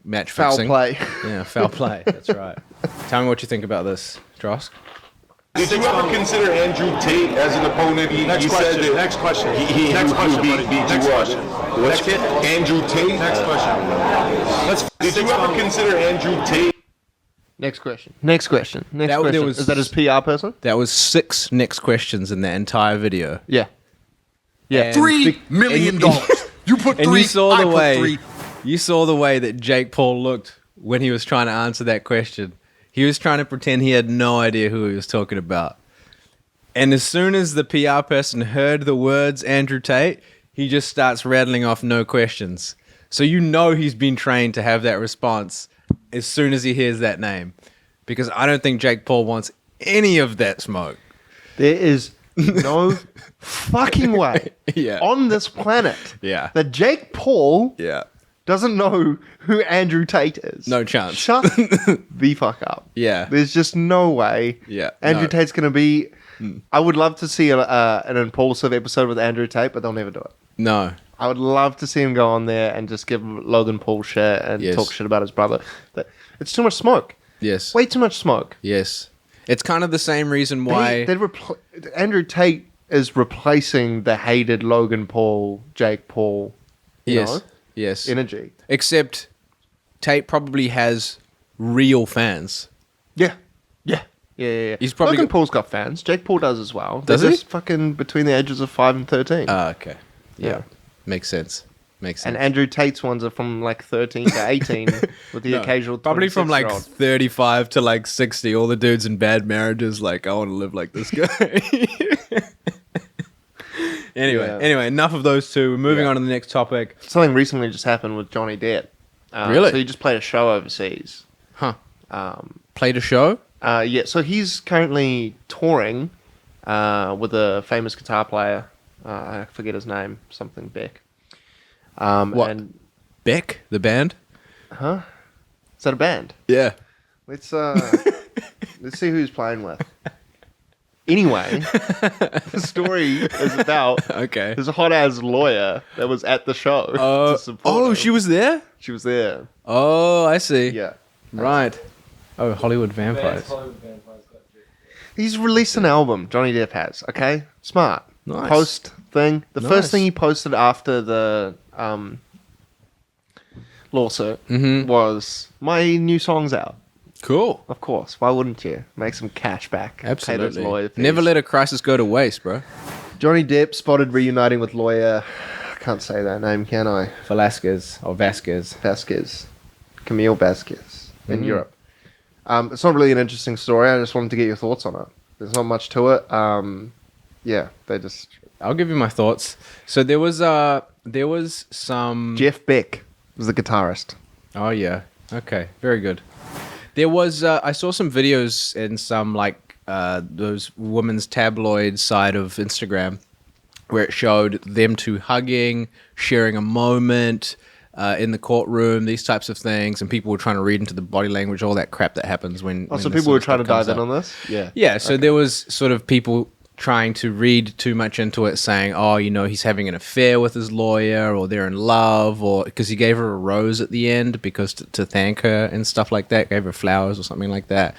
match foul fixing. play. Yeah, foul play. That's right. Tell me what you think about this, Trosk. Did you ever consider Andrew Tate as an opponent? Next question. Next question. Next question, buddy. Next question. What's it? Andrew Tate? Next question. Did you ever consider Andrew Tate? Next question. Nenext question. There was- Is that his PR person? That was 6 next questions in the entire video. Yeah. Yeah. And- $3 million. You put And three. you saw I the put way 3. you saw the way that Jake Paul looked when he was trying to answer that question. He was trying to pretend he had no idea who he was talking about. And as soon as the PR person heard the words Andrew Tate, he just starts rattling off no questions. So you know he's been trained to have that response as soon as he hears that name. Because I don't think Jake Paul wants any of that smoke. There is no fucking way Yeah. on this planet Yeah. that Jake Paul Yeah. doesn't know who Andrew Tate is. No chance. Shut the fuck up. Yeah. There's just no way. Yeah, Andrew no. Tate's going to be... I would love to see an impulsive episode with Andrew Tate, but they'll never do it. No. I would love to see him go on there and just give Logan Paul shit and Yes. talk shit about his brother. But it's too much smoke. Yes. Way too much smoke. Yes. It's kind of the same reason why... Andrew Tate is replacing the hated Logan Paul, Jake Paul, you yes. know, Yes. energy. Except Tate probably has real fans. Yeah. Yeah. Yeah. He's probably Logan got- Paul's got fans. Jake Paul does as well. Does They're he? just fucking between the ages of 5 and 13. Okay. Yeah. Yeah. Makes sense. Makes sense. And Andrew Tate's ones are from like 13 to 18 with the No, occasional probably from like 26-year-old. 35 to like 60. All the dudes in bad marriages, like, I want to live like this guy. Anyway, enough of those two. We're moving on to the next topic. Something recently just happened with Johnny Depp. Really? So he just played a show overseas. Huh. Played a show? Yeah, so he's currently touring with a famous guitar player. I forget his name, something Beck. What? And, Beck, the band? is that a band? Yeah. Let's see who he's playing with. Anyway, the story is about Okay. there's a hot ass lawyer that was at the show. to support Oh, him. she was there? She was there. Oh, I see. Yeah. Right. Oh, Hollywood Vampires. He's released an album, Johnny Depp has, okay? Smart. Nice. Post thing. The Nice. first thing he posted after the lawsuit was, my new song's out. Cool. Of course. Why wouldn't you? Make some cash back. Pay those Absolutely. lawyer fees. Never let a crisis go to waste, bro. Johnny Depp spotted reuniting with lawyer, I can't say that name, can I? Velasquez or Vasquez. Vasquez. Camille Vasquez in Europe. It's not really an interesting story. I just wanted to get your thoughts on it. There's not much to it. Yeah, they just... I'll give you my thoughts. So there was some. Jeff Beck was the guitarist. Oh yeah. Okay. Very good. There was. I saw some videos in some like those women's tabloid side of Instagram where it showed them two hugging, sharing a moment in the courtroom, these types of things, and people were trying to read into the body language, all that crap that happens when. Oh, so this people sort were of trying to stuff comes dive in up. on this? Yeah. Yeah, so there was sort of people trying to read too much into it, saying, oh, you know, he's having an affair with his lawyer, or they're in love, or because he gave her a rose at the end because to thank her and stuff like that, gave her flowers or something like that.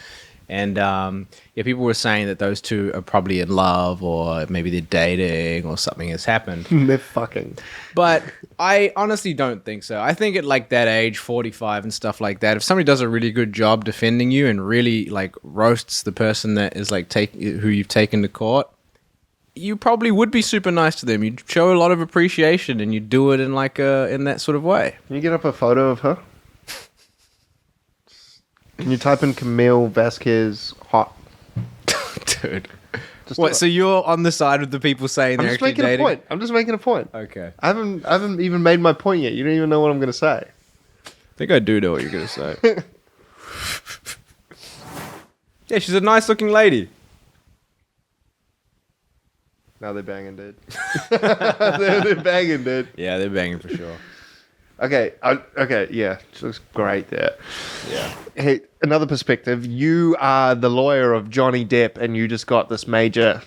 And yeah, people were saying that those two are probably in love, or maybe they're dating, or something has happened. They're fucking. But I honestly don't think so. I think at like that age, 45 and stuff like that, if somebody does a really good job defending you and really like roasts the person that is like who you've taken to court, you probably would be super nice to them. You'd show a lot of appreciation and you'd do it in like in that sort of way. Can you get up a photo of her? Can you type in Camille Vasquez hot? Dude. Just What, do it. so you're on the side of the people saying I'm they're just actually making dating? a point. I'm just making a point. Okay. I haven't even made my point yet. You don't even know what I'm going to say. I think I do know what you're going to say. Yeah, she's a nice looking lady. Now they're banging, dude. they're banging, dude. Yeah, they're banging for sure. Okay, okay, yeah, she looks great there. Yeah. Hey, another perspective. You are the lawyer of Johnny Depp, and you just got this major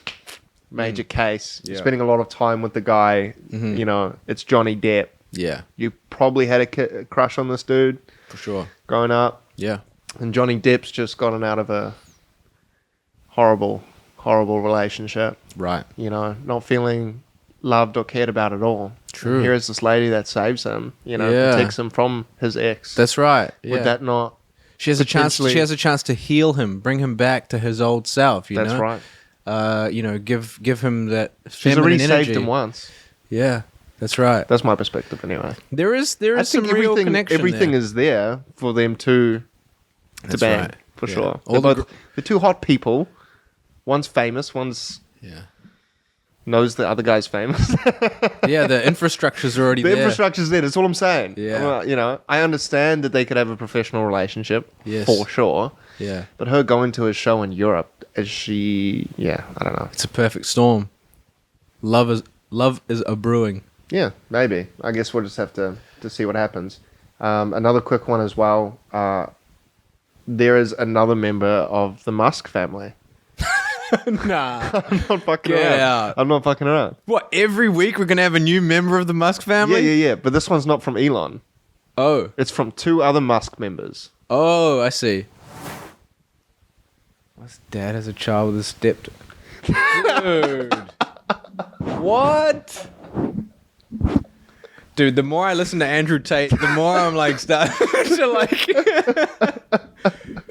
case. You're Yeah. spending a lot of time with the guy. You know, it's Johnny Depp. Yeah, You probably had a crush on this dude for sure. growing up, Yeah. and Johnny Depp's just gotten out of a horrible relationship. Right. You know, not feeling loved or cared about at all. True. And here is this lady that saves him. You know, Yeah. protects him from his ex. That's right. Yeah. Would that not? she has a chance. potentially- She has a chance to heal him, bring him back to his old self. You That's know. right. You know, give him that She's feminine already energy. saved him once. Yeah, that's right. That's my perspective, anyway. There is I some think real connection. everything there. is there for them to That's bang right. for Yeah. sure. All They're the both they're two hot people. One's famous. One's Yeah. Knows the other guy's famous. Yeah, the infrastructure's already The there. infrastructure's there. That's all I'm saying. Yeah. Well, you know, I understand that they could have a professional relationship, Yes. for sure. Yeah. But her going to a show in Europe, is she? Yeah, I don't know. It's a perfect storm. Love is a brewing. Yeah, maybe. I guess we'll just have to see what happens. Another quick one as well. There is another member of the Musk family. Nah. I'm not fucking Get around. out. I'm not fucking around. What, every week we're going to have a new member of the Musk family? Yeah. But this one's not from Elon. Oh. It's from 2 other Musk members. Oh, I see. What's dad as a child with a step? Dude. What? Dude, the more I listen to Andrew Tate, the more I'm like starting to like.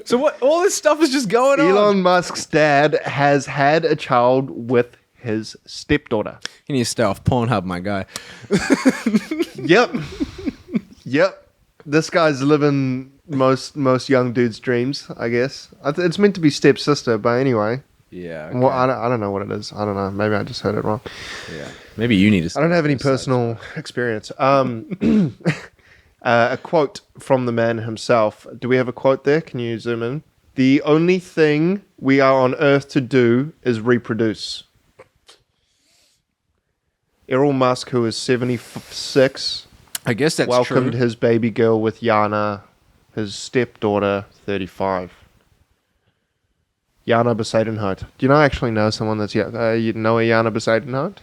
So what? All this stuff is just going on. Elon Musk's dad has had a child with his stepdaughter. You need to stay off Pornhub, my guy. Yep. This guy's living most young dudes' dreams, I guess. It's meant to be stepsister, but anyway. Yeah. Well, I don't know what it is. I don't know. Maybe I just heard it wrong. Yeah. Maybe you need to. I don't have any personal experience. A quote from the man himself. Do we have a quote there? Can you zoom in? The only thing we are on earth to do is reproduce. Elon Musk, who is 76, I guess that's welcomed true. his baby girl with Yana, his stepdaughter, 35. Yana Besadenhout. Do you actually know someone that's... you know a Yana Besadenhout?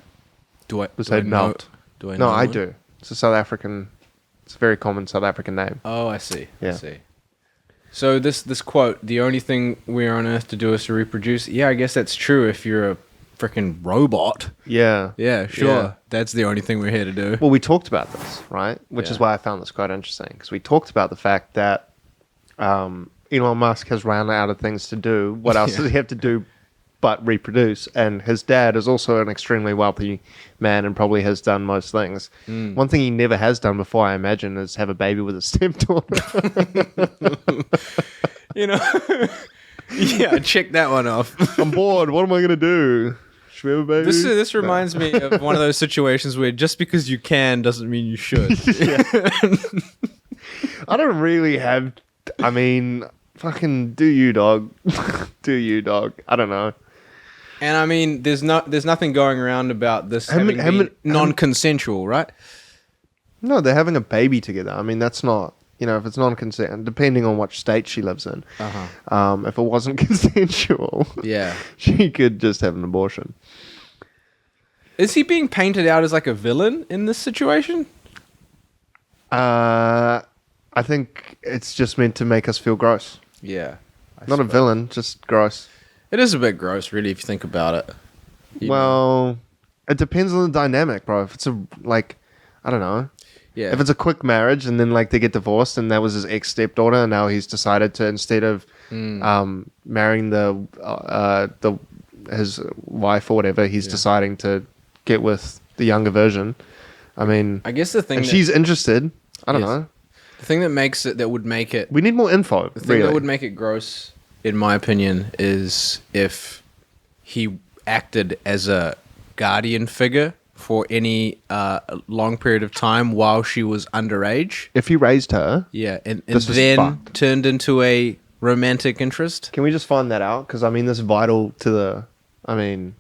Do I Besadenhout. know? Do I No, know I one? do. It's a South African... It's a very common South African name. Oh, I see. I Yeah. see. So this quote, the only thing we're on earth to do is to reproduce. Yeah, I guess that's true if you're a freaking robot. Yeah. Yeah, sure. Yeah. That's the only thing we're here to do. Well, we talked about this, right? Which is Yeah. why I found this quite interesting. Because we talked about the fact that Elon Musk has run out of things to do. What else does he have to do but reproduce? And his dad is also an extremely wealthy man and probably has done most things. One thing he never has done before, I imagine, is have a baby with his stepdaughter. You know? Yeah, check that one off. I'm bored. What am I going to do? Should we have a baby? This reminds me of one of those situations where just because you can doesn't mean you should. I don't really have... I mean, fucking do you, dog. Do you, dog. I don't know. And I mean, there's nothing going around about this having been non-consensual, right? No, they're having a baby together. I mean, that's not... You know, if it's non-consent, depending on what state she lives in. If it wasn't consensual, Yeah. she could just have an abortion. Is he being painted out as like a villain in this situation? I think it's just meant to make us feel gross. Yeah. Not a villain, just gross. It is a bit gross, really, if you think about it. Well, it depends on the dynamic, bro. If it's I don't know. Yeah. If it's a quick marriage and then like they get divorced and that was his ex stepdaughter and now he's decided to, instead of marrying his wife or whatever, he's deciding to get with the younger version. I mean, I guess the thing and that, she's interested. I don't Yes. know. the thing that would make it We need more info. the thing Really. that would make it gross, in my opinion, is if he acted as a guardian figure for any long period of time while she was underage. If he raised her, Yeah, and This is then fucked. turned into a romantic interest. can we just find that out? Because I mean, that's vital to the. I mean,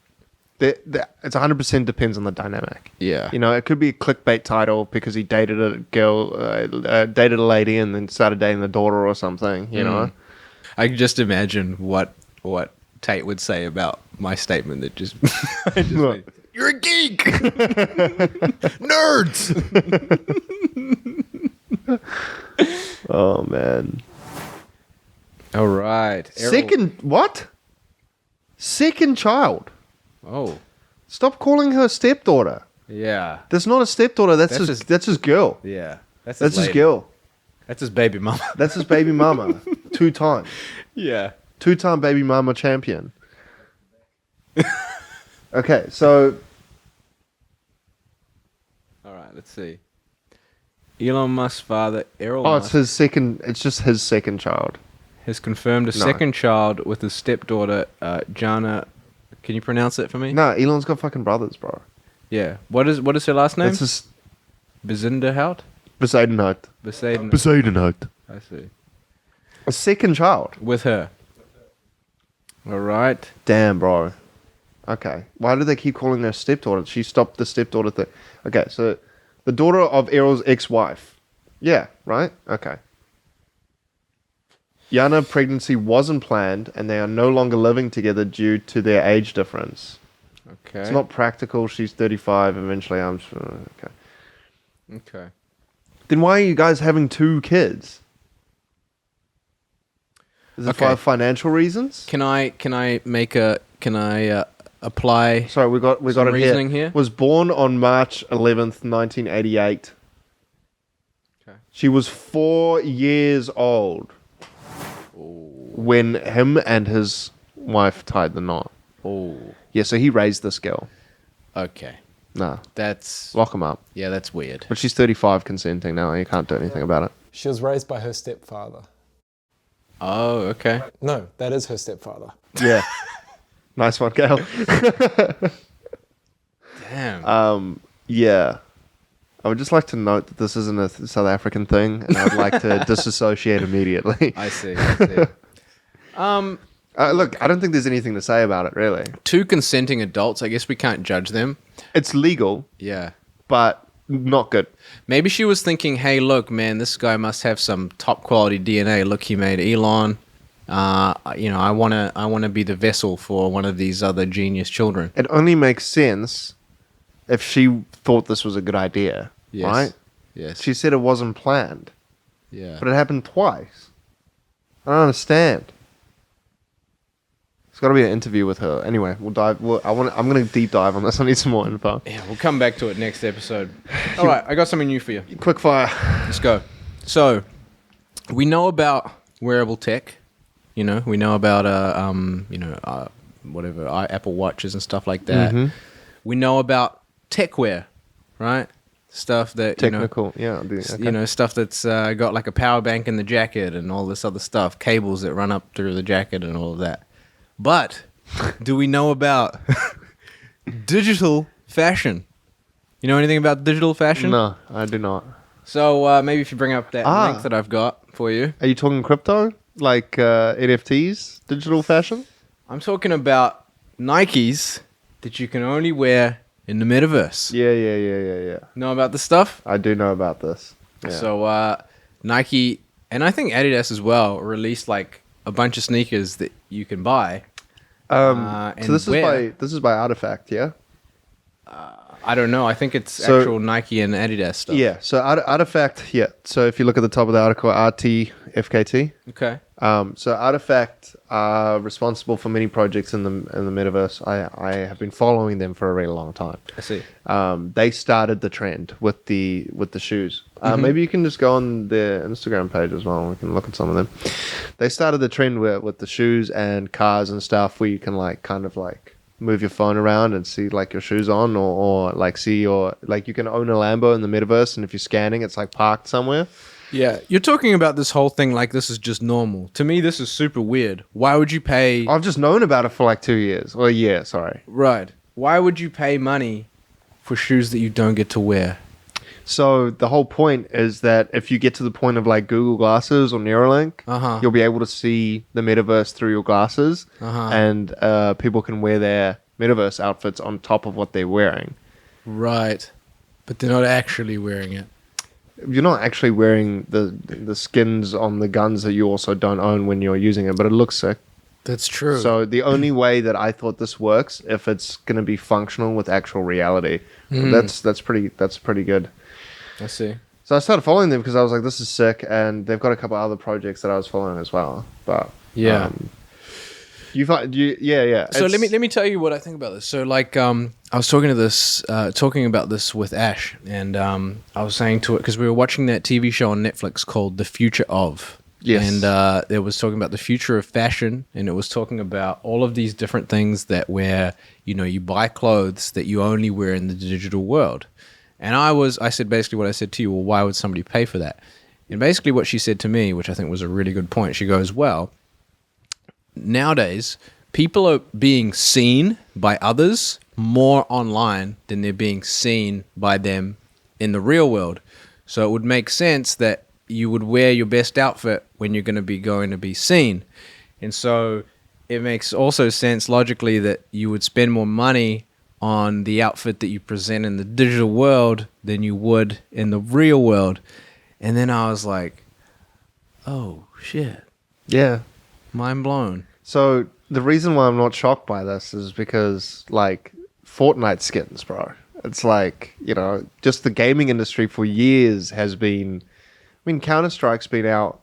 it's 100% depends on the dynamic. Yeah. You know, it could be a clickbait title because he dated a girl, dated a lady, and then started dating the daughter or something. You know. I can just imagine what Tate would say about my statement that just, Look, you're a geek, nerds. oh man. All right, Second what? Second child. Oh, Stop calling her stepdaughter. yeah, That's not a stepdaughter. That's That's his. his- That's his girl. yeah. That's That's his lady. girl. That's his baby mama. That's his baby mama. 2 times. Yeah. 2-time baby mama champion. Okay, so All right, let's see. Elon Musk's father, Errol it's Musk, his second. It's just his second child. has confirmed a No. second child with his stepdaughter, Jana Can you pronounce it for me? No, Elon's got fucking brothers, bro. Yeah. What is her last name? It's just Bezinderhout? Besaidenhout. Besaiden. I see. A second child. With her. All right. Damn, bro. Okay. Why do they keep calling her stepdaughter? She stopped the stepdaughter thing. Okay, so the daughter of Errol's ex-wife. Yeah, right? Okay. Yana pregnancy wasn't planned, and they are no longer living together due to their age difference. Okay. It's not practical. She's 35. Eventually, I'm sure. Okay. Okay. Then why are you guys having 2 kids? Is it for financial reasons? Can I apply? Sorry, we got some it reasoning here. Was born on March 11th, 1988. Okay. She was 4 years old when him and his wife tied the knot. Oh. Yeah, so he raised this girl. Okay. Nah, That's lock him up. yeah, that's weird. But she's 35 consenting now, and you can't do anything about it. She was raised by her stepfather. Oh, okay. No, that is her stepfather. Yeah. Nice one, Gail. Damn. Yeah. I would just like to note that this isn't a South African thing, and I'd like to disassociate immediately. I see. Look, I don't think there's anything to say about it, really. 2 consenting adults. I guess we can't judge them. It's legal, Yeah. but not good. Maybe she was thinking, "Hey, look, man, this guy must have some top quality DNA. Look, he made Elon. I wanna be the vessel for one of these other genius children." It only makes sense if she thought this was a good idea, Yes. right? Yes. She said it wasn't planned, yeah. but it happened twice. I don't understand. It's got to be an interview with her. Anyway, we'll dive. I'm going to deep dive on this. I need some more info. Yeah, we'll come back to it next episode. All right, I got something new for you. Quick fire. Let's go. So, we know about wearable tech. We know about whatever Apple Watches and stuff like that. Mm-hmm. We know about techwear, right? Stuff that Technical, yeah. Okay. stuff that's got like a power bank in the jacket and all this other stuff, cables that run up through the jacket and all of that. But do we know about digital fashion? You know anything about digital fashion? No, I do not. So maybe if you bring up that link that I've got for you. Are you talking crypto? Like NFTs? Digital fashion? I'm talking about Nikes that you can only wear in the metaverse. Yeah. Know about this stuff? I do know about this. Yeah. So Nike, and I think Adidas as well, released like a bunch of sneakers that you can buy. So this is by Artifact, yeah? I don't know. I think it's actual Nike and Adidas stuff. Yeah, so Artifact, yeah. So if you look at the top of the article, RTFKT. Okay. So Artifact are responsible for many projects in the metaverse. I have been following them for a really long time. I see. They started the trend with the shoes. Maybe you can just go on their Instagram page as well. We can look at some of them. They started the trend with the shoes and cars and stuff, where you can kind of move your phone around and see your shoes on, or see your you can own a Lambo in the metaverse, and if you're scanning, it's parked somewhere. Yeah, you're talking about this whole thing like this is just normal. To me, this is super weird. Why would you pay... I've just known about it for 2 years. Or a year, sorry. Right. Why would you pay money for shoes that you don't get to wear? So the whole point is that if you get to the point of Google Glasses or Neuralink, you'll be able to see the metaverse through your glasses, and people can wear their metaverse outfits on top of what they're wearing. Right. But they're not actually wearing it. You're not actually wearing the skins on the guns that you also don't own when you're using it, but it looks sick. That's true. So the only way that I thought this works, if it's going to be functional with actual reality, that's pretty good. I see. So I started following them because I was like, this is sick, and they've got a couple other projects that I was following as well. But yeah. Yeah. So let me tell you what I think about this. So I was talking about this with Ash, and I was saying to it because we were watching that TV show on Netflix called The Future Of. Yes. And it was talking about the future of fashion, and it was talking about all of these different things that where you buy clothes that you only wear in the digital world. And I said basically what I said to you. Well, why would somebody pay for that? And basically what she said to me, which I think was a really good point, she goes, well, nowadays, people are being seen by others more online than they're being seen by them in the real world. So it would make sense that you would wear your best outfit when you're going to be seen. And so it makes also sense logically that you would spend more money on the outfit that you present in the digital world than you would in the real world. And then I was like, oh shit, Yeah. mind blown. So the reason why I'm not shocked by this is because, like, Fortnite skins, bro. It's like, you know, just the gaming industry for years has been... I mean, Counter-Strike's been out...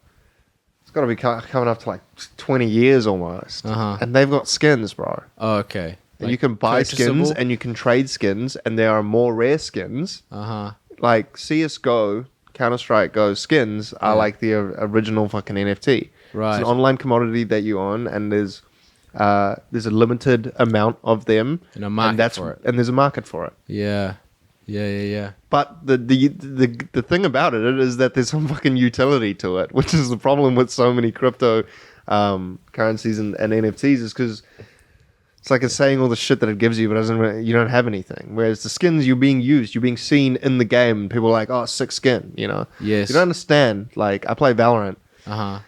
It's got to be coming up to, like, 20 years almost. Uh-huh. And they've got skins, bro. Oh, okay. And you can buy skins purchasable? and you can trade skins, and there are more rare skins. Uh-huh. Like CSGO, Counter-Strike Go skins are like the original fucking NFT. Right. It's an online commodity that you own, and there's a limited amount of them. And a market for it. And there's a market for it. Yeah. Yeah. But the thing about it is that there's some fucking utility to it, which is the problem with so many crypto currencies and NFTs, is because it's like it's saying all the shit that it gives you, but you don't have anything. Whereas the skins, you're being used, you're being seen in the game, and people are like, oh, sick skin, you know? Yes. You don't understand. Like, I play Valorant. Uh-huh.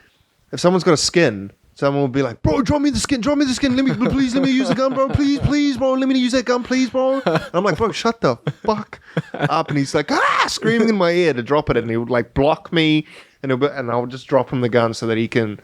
If someone's got a skin, someone will be like, bro, drop me the skin. Let me use the gun, bro. Please, bro. Let me use that gun, please, bro. And I'm like, bro, shut the fuck up. And he's like, screaming in my ear to drop it. And he would like block me, and I'll just drop him the gun so that he can,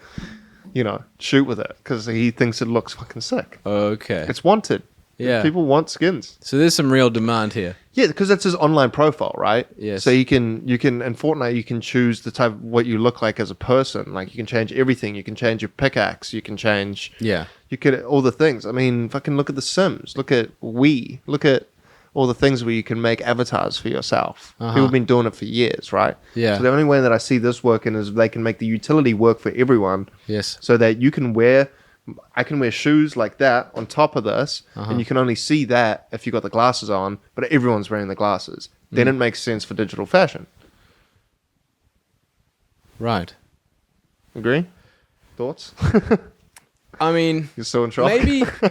you know, shoot with it, because he thinks it looks fucking sick. Okay. It's wanted. Yeah. People want skins. So there's some real demand here. Yeah, because that's his online profile, right? Yes. So you can in Fortnite you can choose the type of what you look like as a person. Like, you can change everything. You can change your pickaxe. You can change. Yeah. You could all the things. I mean, fucking look at The Sims. Look at Wii. Look at all the things where you can make avatars for yourself. People have been doing it for years, right? Yeah. So the only way that I see this working is they can make the utility work for everyone. Yes. So that you can I can wear shoes like that on top of this, and you can only see that if you got the glasses on, but everyone's wearing the glasses. Then it makes sense for digital fashion. Right. Agree? Thoughts? I mean, You're still in shock?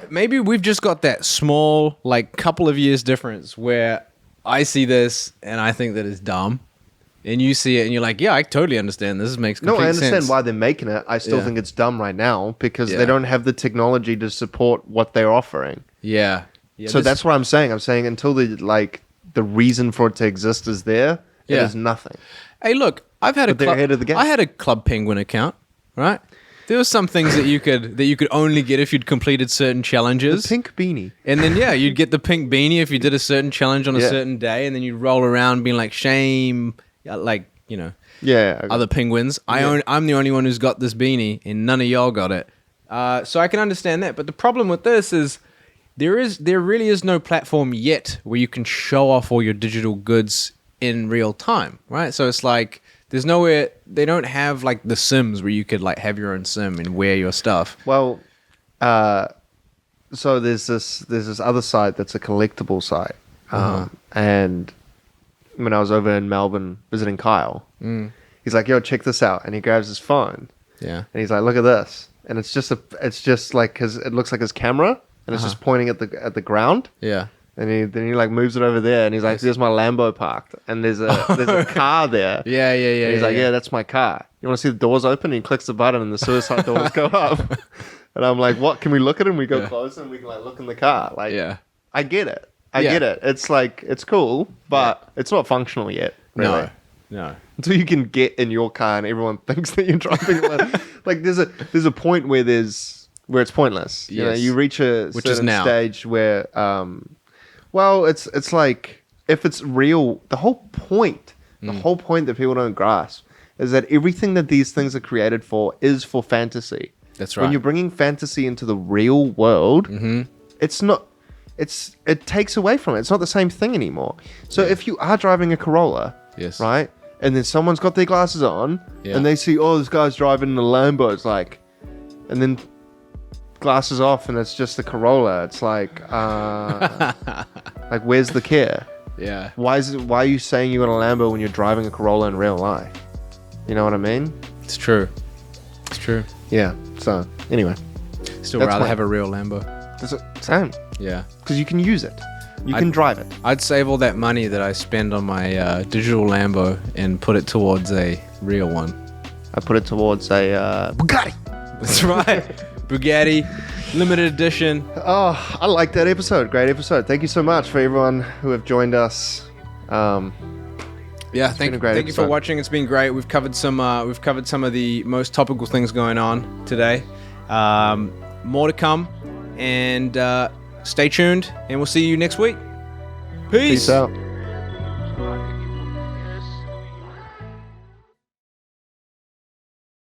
maybe we've just got that small, like, couple of years difference where I see this and I think that it's dumb. And you see it and you're like, yeah, I totally understand. This makes complete sense. No, I understand why they're making it. I still think it's dumb right now because they don't have the technology to support what they're offering. Yeah. So that's what I'm saying. I'm saying until the reason for it to exist is there, it is nothing. Hey, look, I've had But they're ahead of the game. I had a Club Penguin account, right? There were some things that you could only get if you'd completed certain challenges. The pink beanie. And then you'd get the pink beanie if you did a certain challenge on a certain day, and then you'd roll around being like, shame, like, you know, other penguins. I'm the only one who's got this beanie, and none of y'all got it. So I can understand that. But the problem with this is there really is no platform yet where you can show off all your digital goods in real time, right? So it's like there's nowhere, they don't have like The Sims where you could like have your own sim and wear your stuff. Well, so there's this other site that's a collectible site, and when I was over in Melbourne visiting Kyle, he's like, "Yo, check this out," and he grabs his phone, and he's like, "Look at this," and it's just like it looks like his camera, and it's just pointing at the ground, and then he like moves it over there, and he's like, "There's my Lambo parked, and there's a car there." And he's like, "Yeah, that's my car. You want to see the doors open?" And he clicks the button, and the suicide doors go up. And I'm like, "What? Can we look at him?" We go closer, and we can like look in the car. Like, I get it. I get it. It's like it's cool, but it's not functional yet. Really. No. Until you can get in your car and everyone thinks that you're driving. Like there's a point where it's pointless. You know, you reach a certain stage where well, it's like if it's real, the whole point that people don't grasp is that everything that these things are created for is for fantasy. That's right. When you're bringing fantasy into the real world, it's not. It takes away from it. It's not the same thing anymore. So if you are driving a Corolla, right, and then someone's got their glasses on, and they see, oh, this guy's driving a Lambo, it's like, and then glasses off, and it's just the Corolla. It's like, like where's the care? Yeah. Why are you saying you got a Lambo when you're driving a Corolla in real life? You know what I mean? It's true. It's true. Yeah. So anyway. Still That's rather my- have a real Lambo. Same. Yeah. Because you can use it. You can drive it. I'd save all that money that I spend on my digital Lambo and put it towards a real one. I put it towards a Bugatti. That's right. Bugatti, limited edition. Oh, I like that episode. Great episode. Thank you so much for everyone who have joined us. Yeah, thank been a great you for episode. watching. It's been great. We've covered some of the most topical things going on today. More to come, and stay tuned. And we'll see you next week. Peace. Peace out.